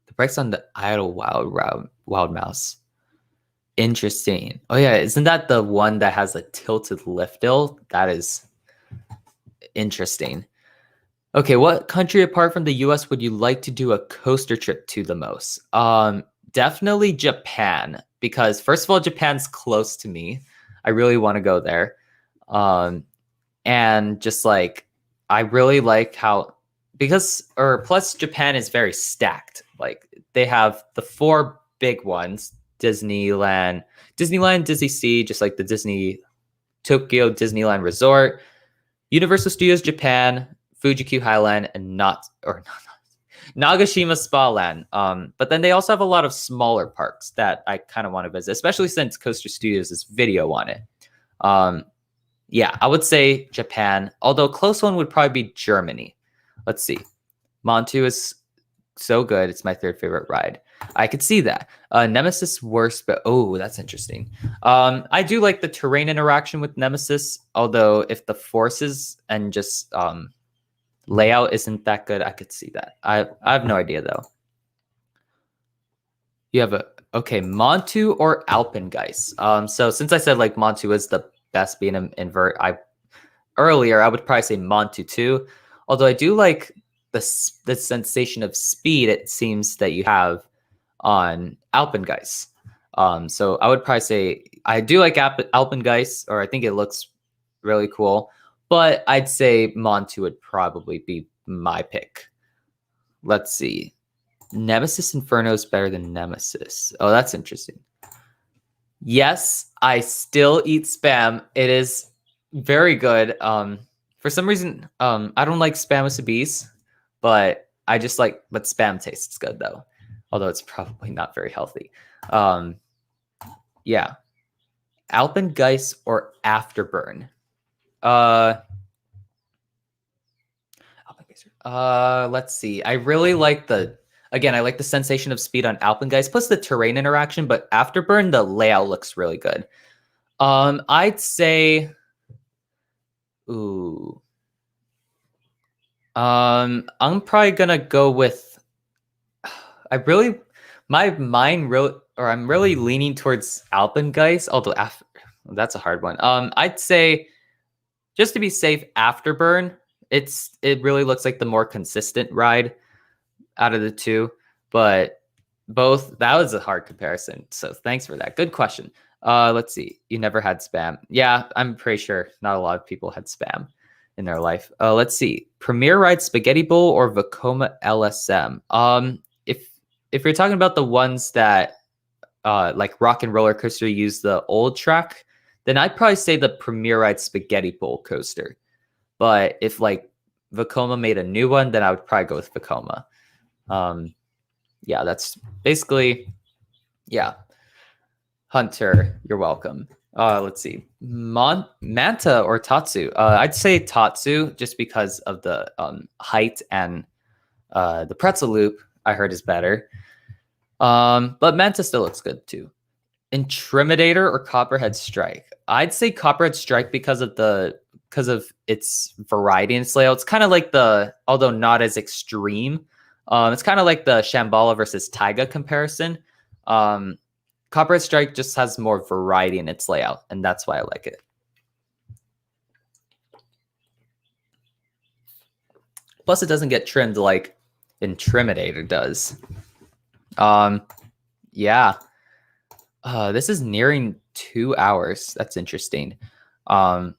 The brakes on the Idle Wild Mouse. Interesting. Oh yeah, isn't that the one that has a tilted lift hill? That is interesting. Okay, what country apart from the US would you like to do a coaster trip to the most? Definitely Japan, because first of all, Japan's close to me. I really want to go there. And just like I really like how plus Japan is very stacked. Like they have the 4 big ones: Disneyland, Disney Sea, just like the Tokyo Disneyland Resort, Universal Studios Japan, Fuji-Q Highland, and Nagashima Spa Land. But then they also have a lot of smaller parks that I kind of want to visit, especially since Coaster Studios is video on it. Yeah, I would say Japan, although a close one would probably be Germany. Let's see. Montu is so good. It's my 3rd favorite ride. I could see that. Nemesis worse, but that's interesting. I do like the terrain interaction with Nemesis, although if the forces and just layout isn't that good, I could see that. I have no idea though. You have Montu or Alpengeist. So since I said like Montu is the best being an invert, earlier I would probably say Montu too. Although I do like the sensation of speed it seems that you have on Alpengeist. So I would probably say I do like Alpengeist, or I think it looks really cool. But I'd say Montu would probably be my pick. Let's see. Nemesis Inferno is better than Nemesis. Oh, that's interesting. Yes, I still eat Spam. It is very good. For some reason, I don't like Spam Wasabis, but Spam tastes good though. Although it's probably not very healthy. Yeah. Alpengeist or Afterburn? Let's see. I really like I like the sensation of speed on Alpengeist, plus the terrain interaction, but Afterburn, the layout looks really good. I'd say, I'm probably gonna go with, I'm really leaning towards Alpengeist, although that's a hard one. I'd say, just to be safe, Afterburn. It really looks like the more consistent ride out of the two, but that was a hard comparison. So thanks for that. Good question. Let's see. You never had Spam. Yeah, I'm pretty sure not a lot of people had Spam in their life. Let's see. Premier Ride Spaghetti Bowl or Vekoma LSM? If you're talking about the ones that like Rock and Roller Coaster use the old track, then I'd probably say the Premier Ride Spaghetti Bowl coaster. But if like Vekoma made a new one, then I would probably go with Vekoma. Yeah, that's basically, yeah. Hunter, you're welcome. Let's see. Manta or Tatsu? I'd say Tatsu just because of the height, and the pretzel loop I heard is better. But Manta still looks good too. Intimidator or Copperhead Strike? I'd say Copperhead Strike because of its variety in its layout. It's kind of like although not as extreme. It's kind of like the Shambhala versus Taiga comparison. Copperhead Strike just has more variety in its layout, and that's why I like it. Plus, it doesn't get trimmed like Intimidator does. Yeah. This is nearing 2 hours. That's interesting. I'm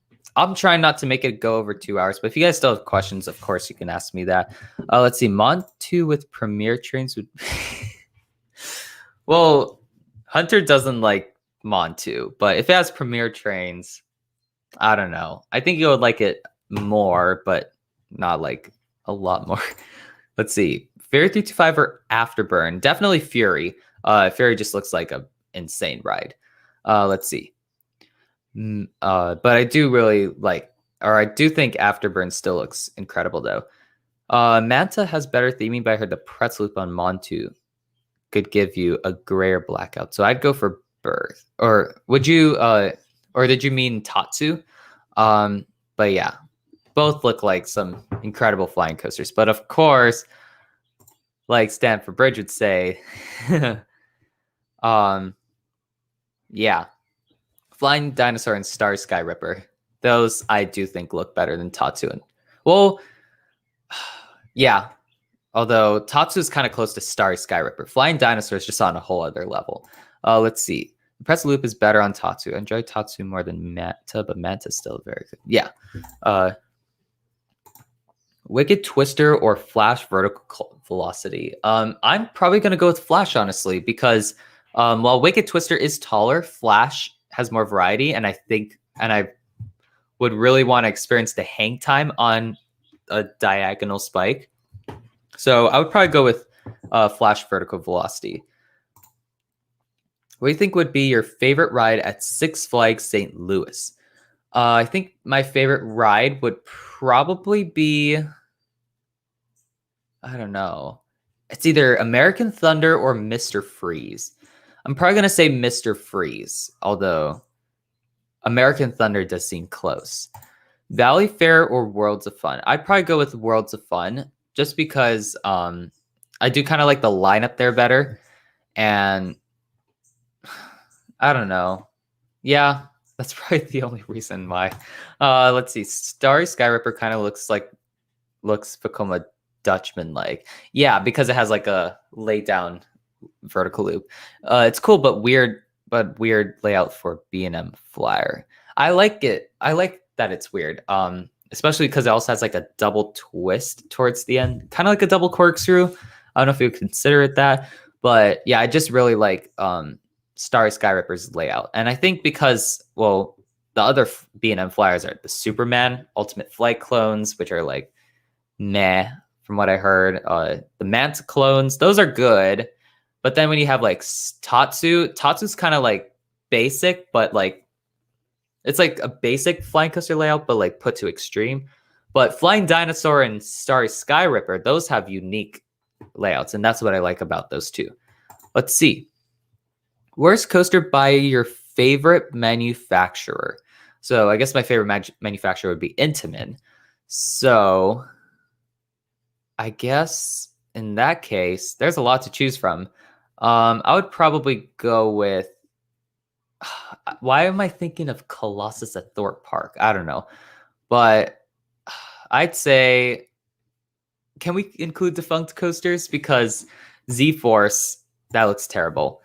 trying not to make it go over 2 hours, but if you guys still have questions, of course, you can ask me that. Let's see. Montu with Premier Trains would... Well, Hunter doesn't like Montu, but if it has Premier Trains, I don't know. I think you would like it more, but not like a lot more. Let's see. Fury 325 or Afterburn? Definitely Fury. Fury just looks like an insane ride. Let's see. But I do really like, or I do think Afterburn still looks incredible though. Manta has better theming, but I heard the pretzel loop on Montu could give you a grayer blackout. So I'd go for Birth. Or would you, or did you mean Tatsu? But yeah, both look like some incredible flying coasters. But of course, like Stanford Bridge would say, yeah, Flying Dinosaur and Star Sky Ripper. Those I do think look better than Tatsu. Well, yeah. Although Tatsu is kind of close to Star Sky Ripper. Flying Dinosaur is just on a whole other level. Let's see. The pretzel loop is better on Tatsu. I enjoy Tatsu more than Manta, but Manta's still very good. Yeah. Wicked Twister or Flash Vertical Velocity? I'm probably going to go with Flash, honestly, because while Wicked Twister is taller, Flash has more variety, and I would really want to experience the hang time on a diagonal spike. So I would probably go with Flash Vertical Velocity. What do you think would be your favorite ride at Six Flags St. Louis? I think my favorite ride would probably be, I don't know. It's either American Thunder or Mr. Freeze. I'm probably going to say Mr. Freeze, although American Thunder does seem close. Valley Fair or Worlds of Fun? I'd probably go with Worlds of Fun just because I do kind of like the lineup there better. And I don't know. Yeah, that's probably the only reason why. Let's see. Starry Sky Ripper kind of looks Vekoma Dutchman like. Yeah, because it has like a lay down vertical loop. It's cool, but weird layout for B&M Flyer. I like it. I like that it's weird. Especially because it also has like a double twist towards the end, kind of like a double corkscrew. I don't know if you would consider it that, but yeah, I just really like Starry Sky Ripper's layout. And I think because, well, the other B&M Flyers are the Superman Ultimate Flight clones, which are like meh from what I heard. The Manta clones, those are good. But then when you have like Tatsu's kind of like basic, but like it's like a basic flying coaster layout, but like put to extreme. But Flying Dinosaur and Starry Sky Ripper, those have unique layouts, and that's what I like about those two. Let's see. Worst coaster by your favorite manufacturer? So I guess my favorite manufacturer would be Intamin. So I guess in that case, there's a lot to choose from. I would probably go with, why am I thinking of Colossus at Thorpe Park? I don't know. But I'd say, can we include defunct coasters? Because Z-Force, that looks terrible.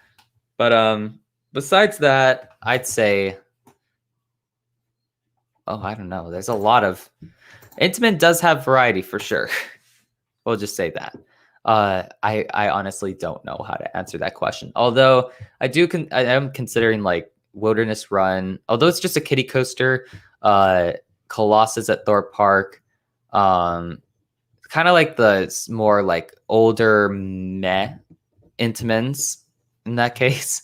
But besides that, I'd say, I don't know. There's a lot of, Intamin does have variety for sure. We'll just say that. I honestly don't know how to answer that question. Although I am considering like Wilderness Run, although it's just a kiddie coaster, Colossus at Thorpe Park, kind of like the more like older meh Intamins in that case.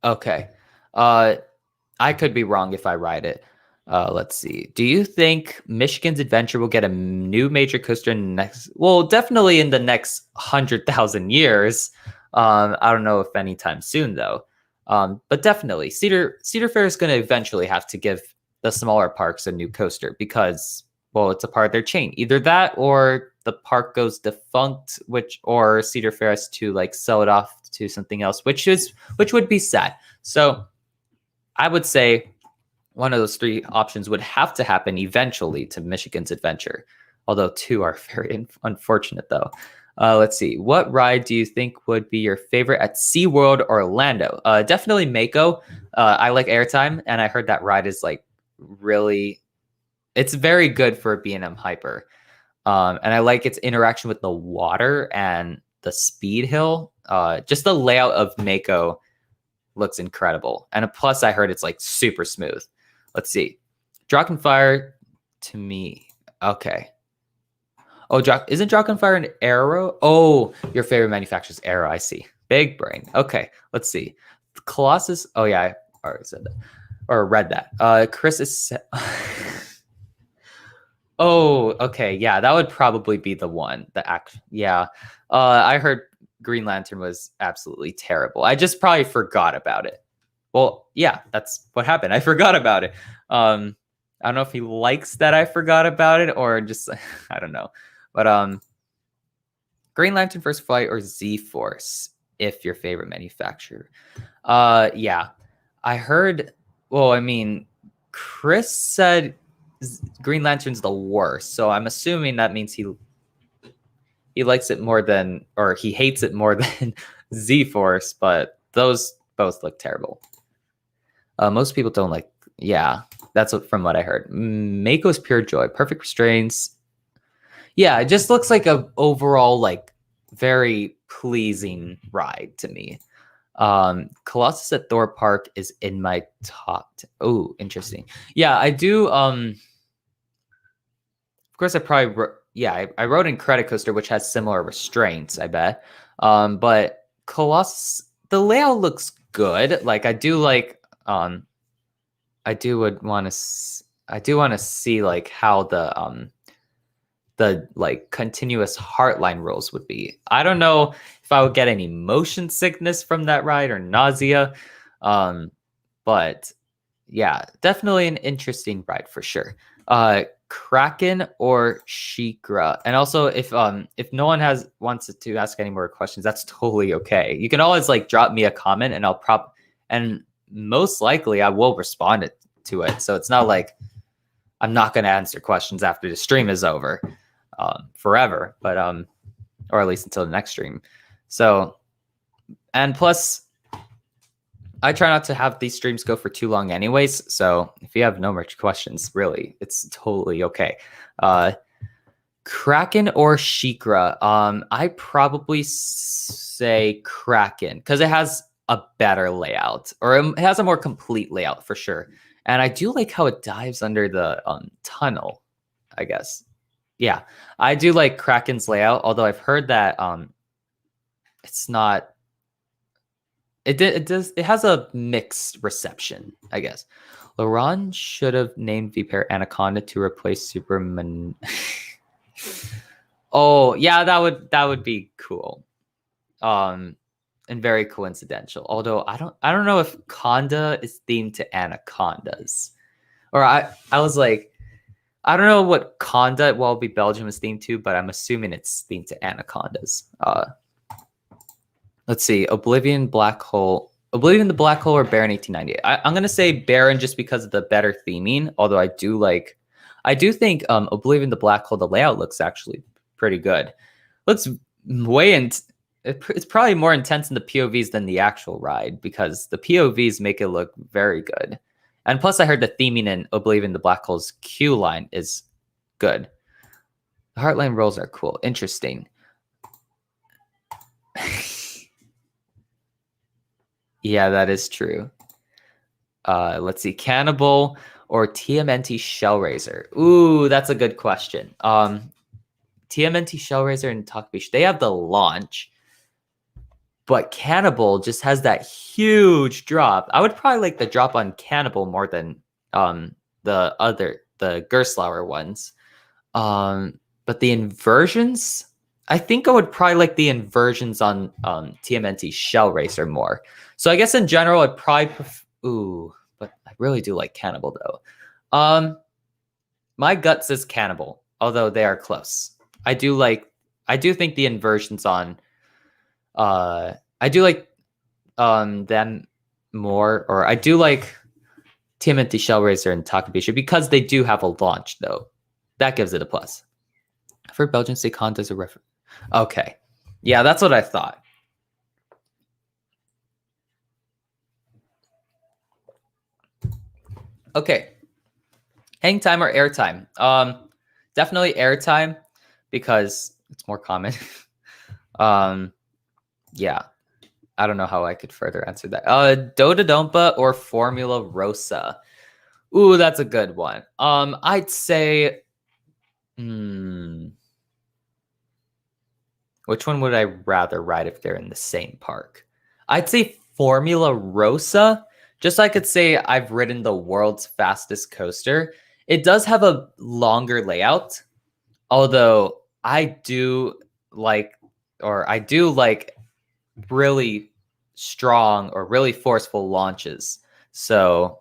Okay. I could be wrong if I ride it. Let's see. Do you think Michigan's Adventure will get a new major coaster definitely in the next 100,000 years. I don't know if anytime soon though. But definitely Cedar Fair is going to eventually have to give the smaller parks a new coaster because, well, it's a part of their chain. Either that or the park goes defunct, or Cedar Fair has to like sell it off to something else, which would be sad. So I would say one of those three options would have to happen eventually to Michigan's Adventure, although two are very unfortunate though. Let's see. What ride do you think would be your favorite at SeaWorld or Orlando? Definitely Mako. I like Airtime, and I heard that ride is like it's very good for a B&M Hyper. And I like its interaction with the water and the speed hill. Just the layout of Mako looks incredible. And plus I heard it's like super smooth. Let's see. Dragonfire to me. Okay. Oh, isn't Dragonfire an Arrow? Oh, your favorite manufacturer's Arrow. I see. Big brain. Okay. Let's see. Colossus. Oh yeah, I already said that or read that. Chris is. Oh, okay. Yeah, that would probably be the one. Yeah. I heard Green Lantern was absolutely terrible. I just probably forgot about it. Well, yeah, that's what happened. I forgot about it. I don't know if he likes that I forgot about it or just I don't know. But Green Lantern First Flight or Z-Force, if your favorite manufacturer. Yeah. I heard, well, I mean, Chris said Green Lantern's the worst, so I'm assuming that means he likes it more than, or he hates it more than Z-Force, but those both look terrible. Most people don't like. Yeah, that's from what I heard. Mako's Pure Joy, perfect restraints. Yeah, it just looks like a overall like very pleasing ride to me. Colossus at Thor Park is in my top 10. Oh, interesting. Yeah, I do. Of course, I probably I rode Incredicoaster, which has similar restraints, I bet. But Colossus, the layout looks good. Like I do like I do want to see like how the like continuous heartline rolls would be. I don't know if I would get any motion sickness from that ride or nausea. But yeah, definitely an interesting ride for sure. Kraken or Shikra. And also if no one wants to ask any more questions, that's totally okay. You can always like drop me a comment and and most likely I will respond to it. So it's not like I'm not going to answer questions after the stream is over forever, but or at least until the next stream. So, and plus I try not to have these streams go for too long anyways. So if you have no more questions, really, it's totally okay. Kraken or Shikra? I probably say Kraken because it has a better layout, or it has a more complete layout for sure. And I do like how it dives under the tunnel, I guess. Yeah, I do like Kraken's layout, although I've heard that it's not. It has a mixed reception, I guess. Laurent should have named V-Pair Anaconda to replace Superman. Oh, yeah, that would be cool. And very coincidental. Although I don't know if Conda is themed to anacondas. Or I was like, I don't know what Conda Wallaby Belgium is themed to, but I'm assuming it's themed to anacondas. Let's see, Oblivion the Black Hole, or Baron 1898. I'm gonna say Baron just because of the better theming. Although I do think Oblivion the Black Hole, the layout looks actually pretty good. Looks it's probably more intense in the POVs than the actual ride because the POVs make it look very good. And plus, I heard the theming in Oblivion the Black Hole's Q line is good. The Heartline rolls are cool, interesting. Yeah, that is true. Let's see, Cannibal or TMNT Shellraiser? Ooh, that's a good question. TMNT Shellraiser and Talk Beach, they have the launch, but Cannibal just has that huge drop. I would probably like the drop on Cannibal more than the Gerstlauer ones. But the inversions, I think I would probably like the inversions on TMNT Shellraiser more. So I guess in general, I'd probably but I really do like Cannibal though. My gut says Cannibal, although they are close. I do think the inversions on I do like them more, or I do like TMNT Shellraiser and Takabisha because they do have a launch though. That gives it a plus. For Belgian State Conda as a reference. Okay. Yeah, that's what I thought. Okay. Hang time or airtime? Definitely airtime because it's more common. Yeah. I don't know how I could further answer that. Dododonpa or Formula Rosa? Ooh, that's a good one. I'd say which one would I rather ride if they're in the same park? I'd say Formula Rosa. Just so I could say I've ridden the world's fastest coaster. It does have a longer layout, although I do like really strong or really forceful launches. So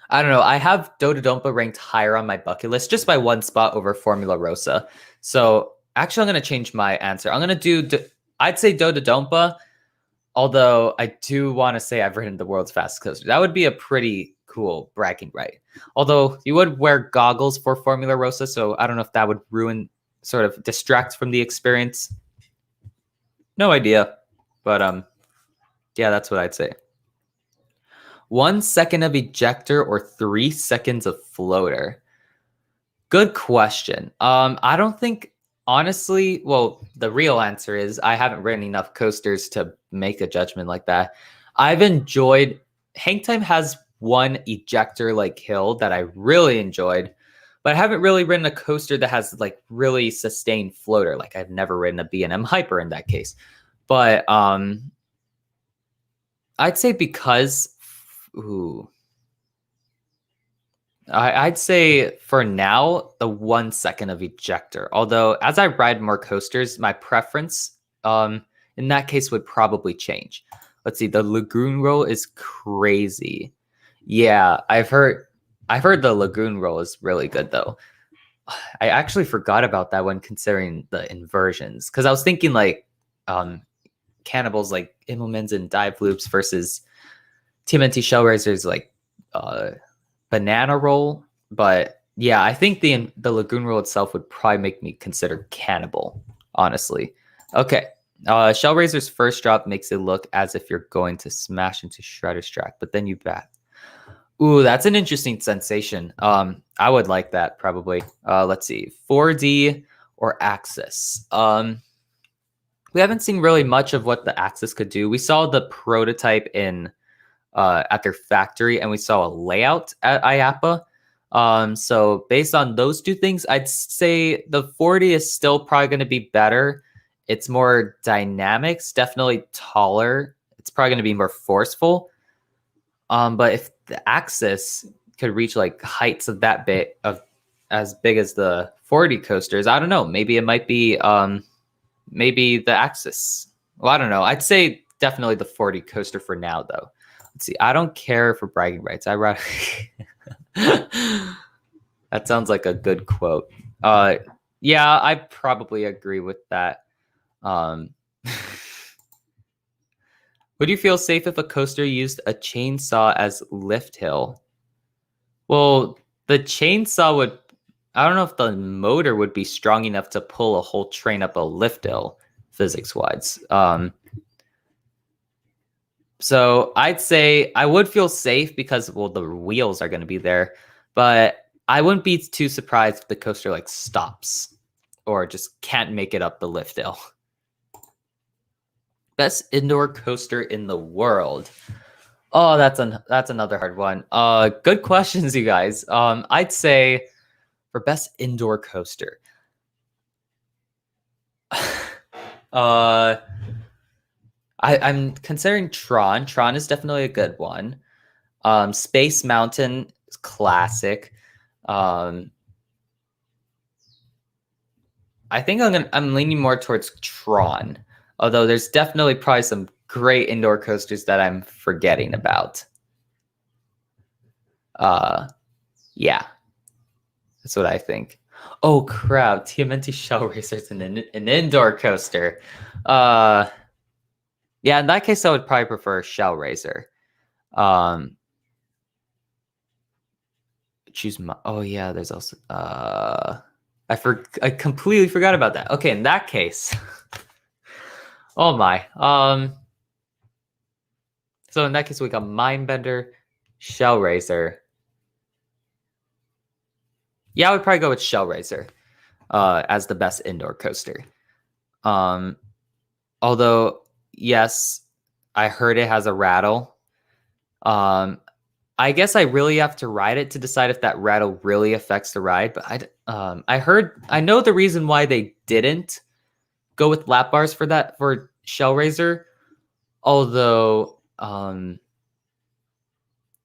I don't know. I have Dododonpa ranked higher on my bucket list just by one spot over Formula Rosa. So actually, I'm going to change my answer. I'm going to I'd say Dododonpa, although I do want to say I've ridden the world's fastest coaster. That would be a pretty cool bragging right. Although you would wear goggles for Formula Rosa, so I don't know if that would distract from the experience. No idea. But yeah, that's what I'd say. 1 second of ejector or 3 seconds of floater? Good question. I don't think, honestly, well, the real answer is I haven't ridden enough coasters to make a judgment like that. I've enjoyed, Hang Time has one ejector like hill that I really enjoyed, but I haven't really ridden a coaster that has like really sustained floater. Like I've never ridden a B&M Hyper in that case. But I'd say because, ooh, I'd say for now, the 1 second of ejector. Although as I ride more coasters, my preference in that case would probably change. Let's see, the Lagoon Roll is crazy. Yeah, I've heard the Lagoon Roll is really good though. I actually forgot about that when considering the inversions. Because I was thinking like cannibals like Immelmans and dive loops versus TMNT shell raisers like banana roll. But yeah, I think the Lagoon Roll itself would probably make me consider cannibal, honestly. Okay. Shell Razor's first drop makes it look as if you're going to smash into Shredder's track, but then you bat. Ooh, that's an interesting sensation. I would like that probably. Let's see, 4D or Axis. We haven't seen really much of what the Axis could do. We saw the prototype in at their factory, and we saw a layout at IAPA. So based on those two things, I'd say the 4D is still probably going to be better. It's more dynamics, definitely taller. It's probably going to be more forceful. But if the Axis could reach like heights of that big, of as big as the 4D coasters, I don't know. Maybe it might be maybe the Axis. Well, I don't know. I'd say definitely the 4D coaster for now, though. Let's see. I don't care for bragging rights. I rather. That sounds like a good quote. Yeah, I probably agree with that. Would you feel safe if a coaster used a chainsaw as lift hill? Well, the chainsaw would, I don't know if the motor would be strong enough to pull a whole train up a lift hill, physics-wise. So I'd say I would feel safe because, well, the wheels are going to be there, but I wouldn't be too surprised if the coaster like stops or just can't make it up the lift hill. Best indoor coaster in the world. Oh, that's another hard one. Good questions, you guys. I'd say for best indoor coaster. I'm considering Tron. Tron is definitely a good one. Space Mountain is classic. I think I'm leaning more towards Tron. Although there's definitely probably some great indoor coasters that I'm forgetting about. Yeah. That's what I think. Oh crap, TMNT Shell Racer is an indoor coaster. Yeah, in that case I would probably prefer Shell Racer. Choose my, oh yeah, there's also I completely forgot about that. Okay, in that case. Oh my. So in that case, we got Mindbender, Shell Racer. Yeah, I would probably go with Shell Racer as the best indoor coaster. Although, yes, I heard it has a rattle. I guess I really have to ride it to decide if that rattle really affects the ride. But I know the reason why they didn't go with lap bars for that for Shell Racer. Although,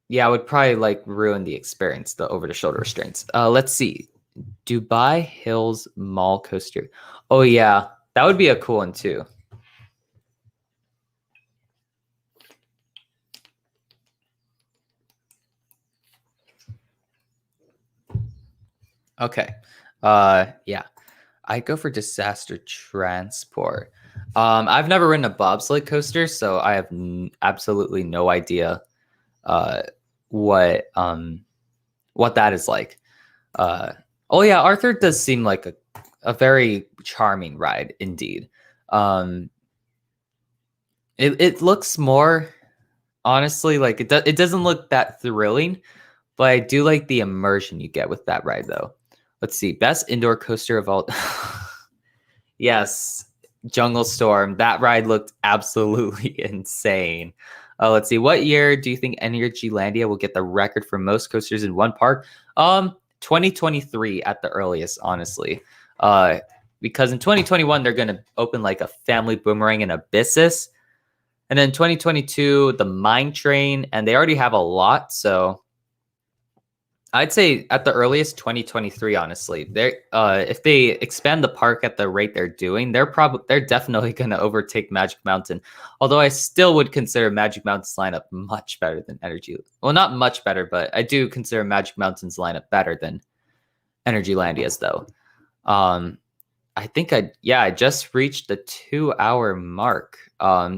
yeah, I would probably like ruin the experience, the over the shoulder restraints. Let's see, Dubai Hills Mall Coaster. Oh yeah, that would be a cool one too. Okay. Yeah. I go for disaster transport. I've never ridden a bobsled coaster, so I have absolutely no idea what that is like. Oh yeah, Arthur does seem like a very charming ride indeed. It looks more, honestly, like it doesn't look that thrilling, but I do like the immersion you get with that ride though. Let's see, best indoor coaster of all. Yes, Jungle Storm. That ride looked absolutely insane. Let's see. What year do you think Energylandia will get the record for most coasters in one park? 2023 at the earliest, honestly. Because in 2021 they're gonna open like a Family Boomerang and Abyssus, and then 2022 the Mine Train, and they already have a lot, so I'd say at the earliest 2023. Honestly, they if they expand the park at the rate they're doing, they're definitely going to overtake Magic Mountain. Although I still would consider Magic Mountain's lineup much better than Energy. Well, not much better, but I do consider Magic Mountain's lineup better than Energylandia's though. I think I just reached the 2-hour mark.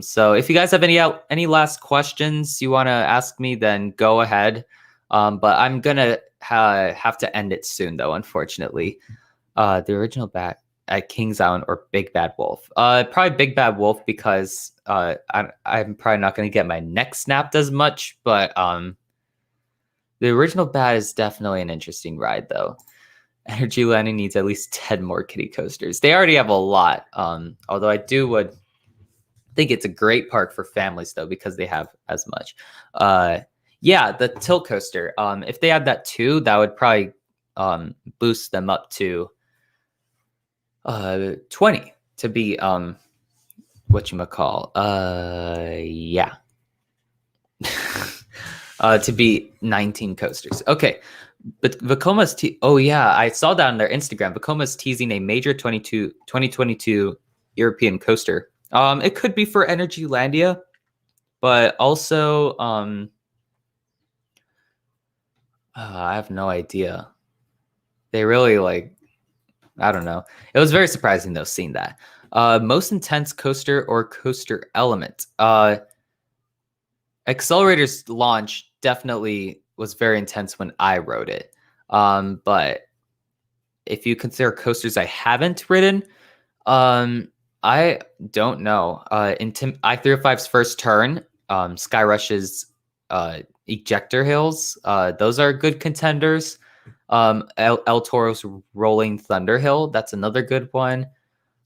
So if you guys have any last questions you want to ask me, then go ahead. But I'm gonna have to end it soon, though. Unfortunately, the original bat at Kings Island or Big Bad Wolf. Probably Big Bad Wolf because I'm probably not gonna get my neck snapped as much. But the original bat is definitely an interesting ride, though. Energyland needs at least 10 more kiddie coasters. They already have a lot. Although I would think it's a great park for families, though, because they have as much. Yeah, the tilt coaster. If they add that too, that would probably boost them up to 20 to be whatchamacall. Yeah. To be 19 coasters. Okay. But Vacoma's oh yeah, I saw that on their Instagram. Vacoma's teasing a major 2022 European coaster. It could be for Energylandia, but also I have no idea. They really I don't know. It was very surprising though seeing that. Most intense coaster or coaster element. Accelerator's launch definitely was very intense when I rode it. But if you consider coasters I haven't ridden, I don't know. In I-305's first turn, Sky Rush's ejector hills, those are good contenders. El Toro's Rolling Thunder Hill, that's another good one.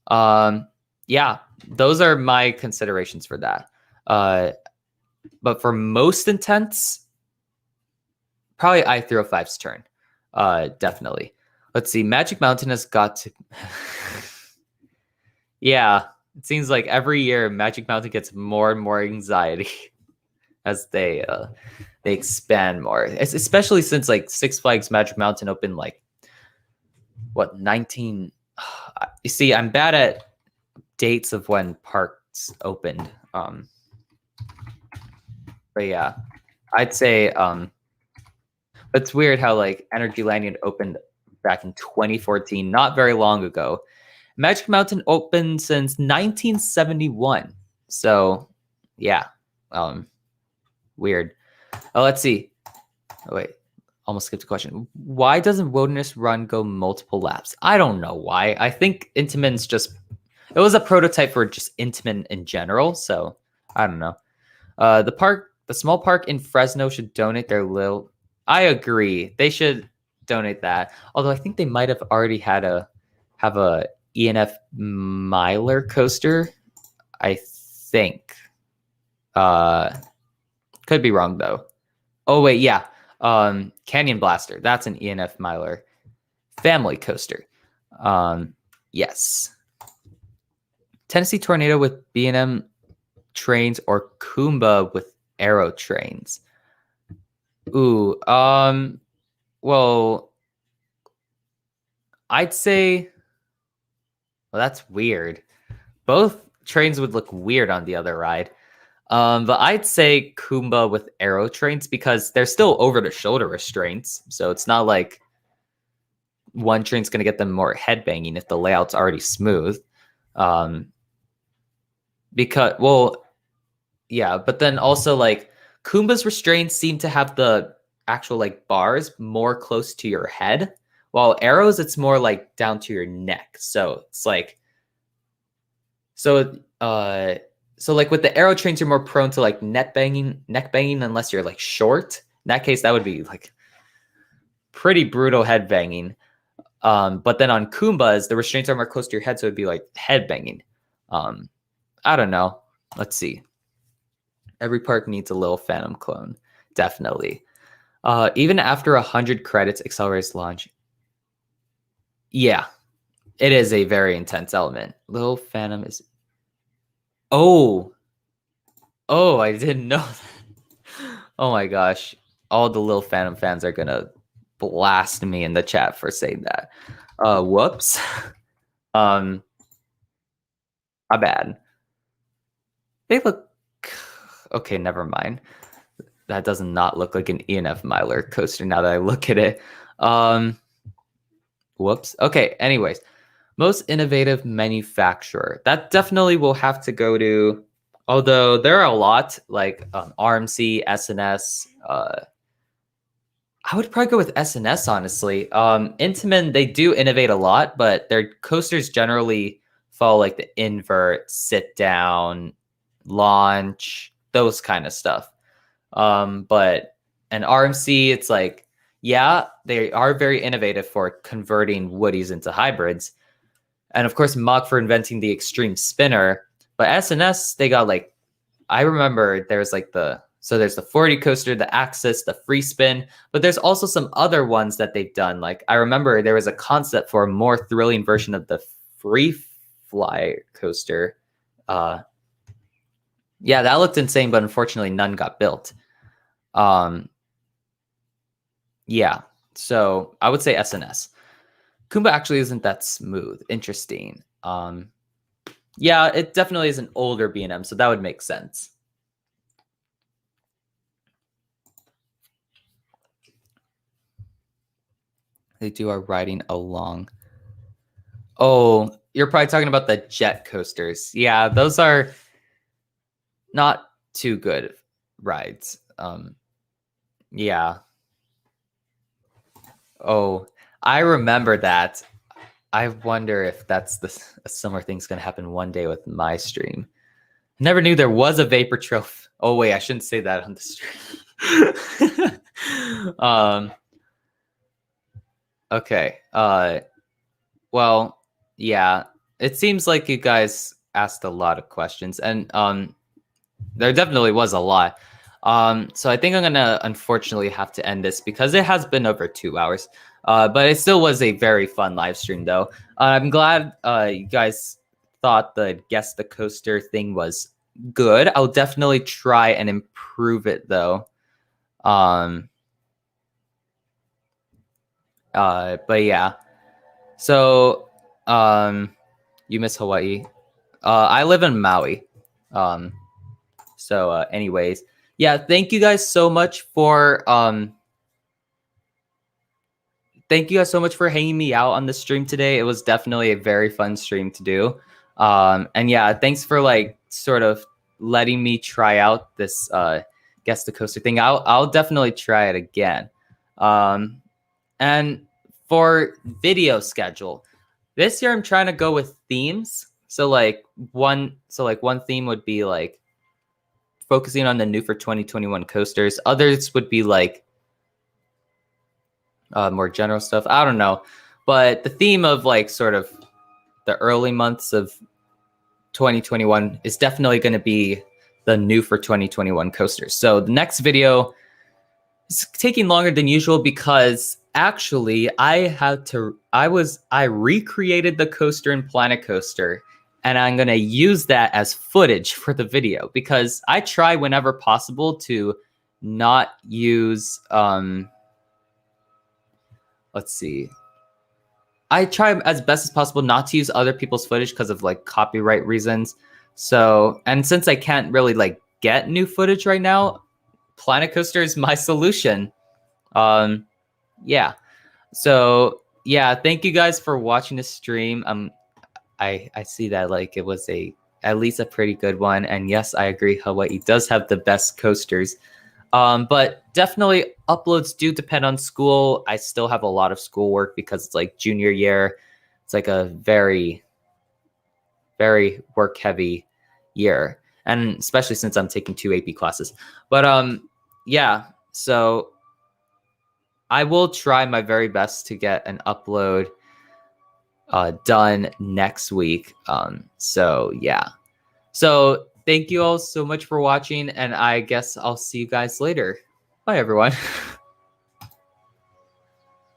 Yeah, those are my considerations for that. But for most intense, probably I-305's turn. Definitely. Let's see. Magic Mountain has got to. Yeah, it seems like every year Magic Mountain gets more and more anxiety as they expand more. Especially since like Six Flags Magic Mountain opened like what 19. You see, I'm bad at dates of when parks opened. But yeah, I'd say it's weird how like Energylandia opened back in 2014, not very long ago. Magic Mountain opened since 1971. So yeah, weird. Oh, let's see. Oh, wait, almost skipped a question. Why doesn't Wilderness Run go multiple laps? I don't know why. I think Intamin's just, it was a prototype for just Intamin in general. So I don't know. The small park in Fresno should donate their little. I agree. They should donate that. Although I think they might have already have a ENF Miler coaster. I think. Could be wrong though. Oh wait, yeah. Canyon Blaster. That's an ENF Miler family coaster. Yes. Tennessee Tornado with B&M trains or Kumba with Aero trains. Ooh, well, I'd say, well, that's weird. Both trains would look weird on the other ride. But I'd say Kumba with Aero trains because they're still over-the-shoulder restraints. So it's not like one train's going to get them more headbanging if the layout's already smooth. Because, well, yeah, but then also like Kumba's restraints seem to have the actual like bars more close to your head, while Aero's it's more like down to your neck. So it's like, so like with the aero trains, you're more prone to like neck banging unless you're like short. In that case, that would be like pretty brutal head banging. But then on Kumbas, the restraints are more close to your head, so it'd be like head banging. I don't know. Let's see. Every park needs a little Phantom clone, definitely. Even after 100 credits, accelerates launch. Yeah, it is a very intense element. Little Phantom is. Oh, I didn't know that. Oh my gosh, all the Little Phantom fans are gonna blast me in the chat for saying that. Whoops. My bad. They look okay. Never mind. That does not look like an ENF Miler coaster now that I look at it. Whoops. Okay. Anyways, most innovative manufacturer. That definitely will have to go to. Although there are a lot like RMC, SNS. I would probably go with SNS, honestly. Intamin, they do innovate a lot, but their coasters generally follow like the invert, sit down, launch, those kind of stuff. But an RMC, it's like, yeah, they are very innovative for converting woodies into hybrids. And of course, Mach for inventing the extreme spinner. But SNS, they got like, I remember there's like there's the 40 coaster, the Axis, the free spin, but there's also some other ones that they've done. Like I remember there was a concept for a more thrilling version of the free fly coaster. Yeah, that looked insane, but unfortunately none got built. Yeah, so I would say SNS. Kumba actually isn't that smooth. Interesting. Yeah, it definitely is an older B&M, so that would make sense. They do our riding along. Oh, you're probably talking about the jet coasters. Yeah, those are not too good rides. Yeah. Oh, I remember that. I wonder if that's a similar thing's going to happen one day with my stream. I never knew there was a vapor trail. Oh, wait, I shouldn't say that on the stream. Okay. Well, yeah. It seems like you guys asked a lot of questions, and there definitely was a lot. So I think I'm gonna unfortunately have to end this because it has been over 2 hours. But it still was a very fun live stream, though. I'm glad you guys thought the Guess the Coaster thing was good. I'll definitely try and improve it, though. But yeah. So, you miss Hawaii. I live in Maui. So anyways, yeah, thank you guys so much for hanging me out on the stream today. It was definitely a very fun stream to do. And yeah, thanks for like sort of letting me try out this Guess the Coaster thing. I'll definitely try it again. And for video schedule, this year I'm trying to go with themes. So like one theme would be like focusing on the new for 2021 coasters. Others would be like more general stuff. I don't know. But the theme of like sort of the early months of 2021 is definitely going to be the new for 2021 coasters. So the next video is taking longer than usual because actually I recreated the coaster in Planet Coaster, and I'm going to use that as footage for the video because I try whenever possible to not use, let's see. I try as best as possible not to use other people's footage because of like copyright reasons. So, and since I can't really like get new footage right now, Planet Coaster is my solution. Yeah. So yeah, thank you guys for watching the stream. I see that like it was at least a pretty good one. And yes, I agree, Hawaii does have the best coasters. But definitely uploads do depend on school. I still have a lot of schoolwork because it's like junior year. It's like a very, very work heavy year. and especially since I'm taking 2 AP classes. But yeah, so I will try my very best to get an upload done next week. So yeah. So thank you all so much for watching, and I guess I'll see you guys later. Bye, everyone.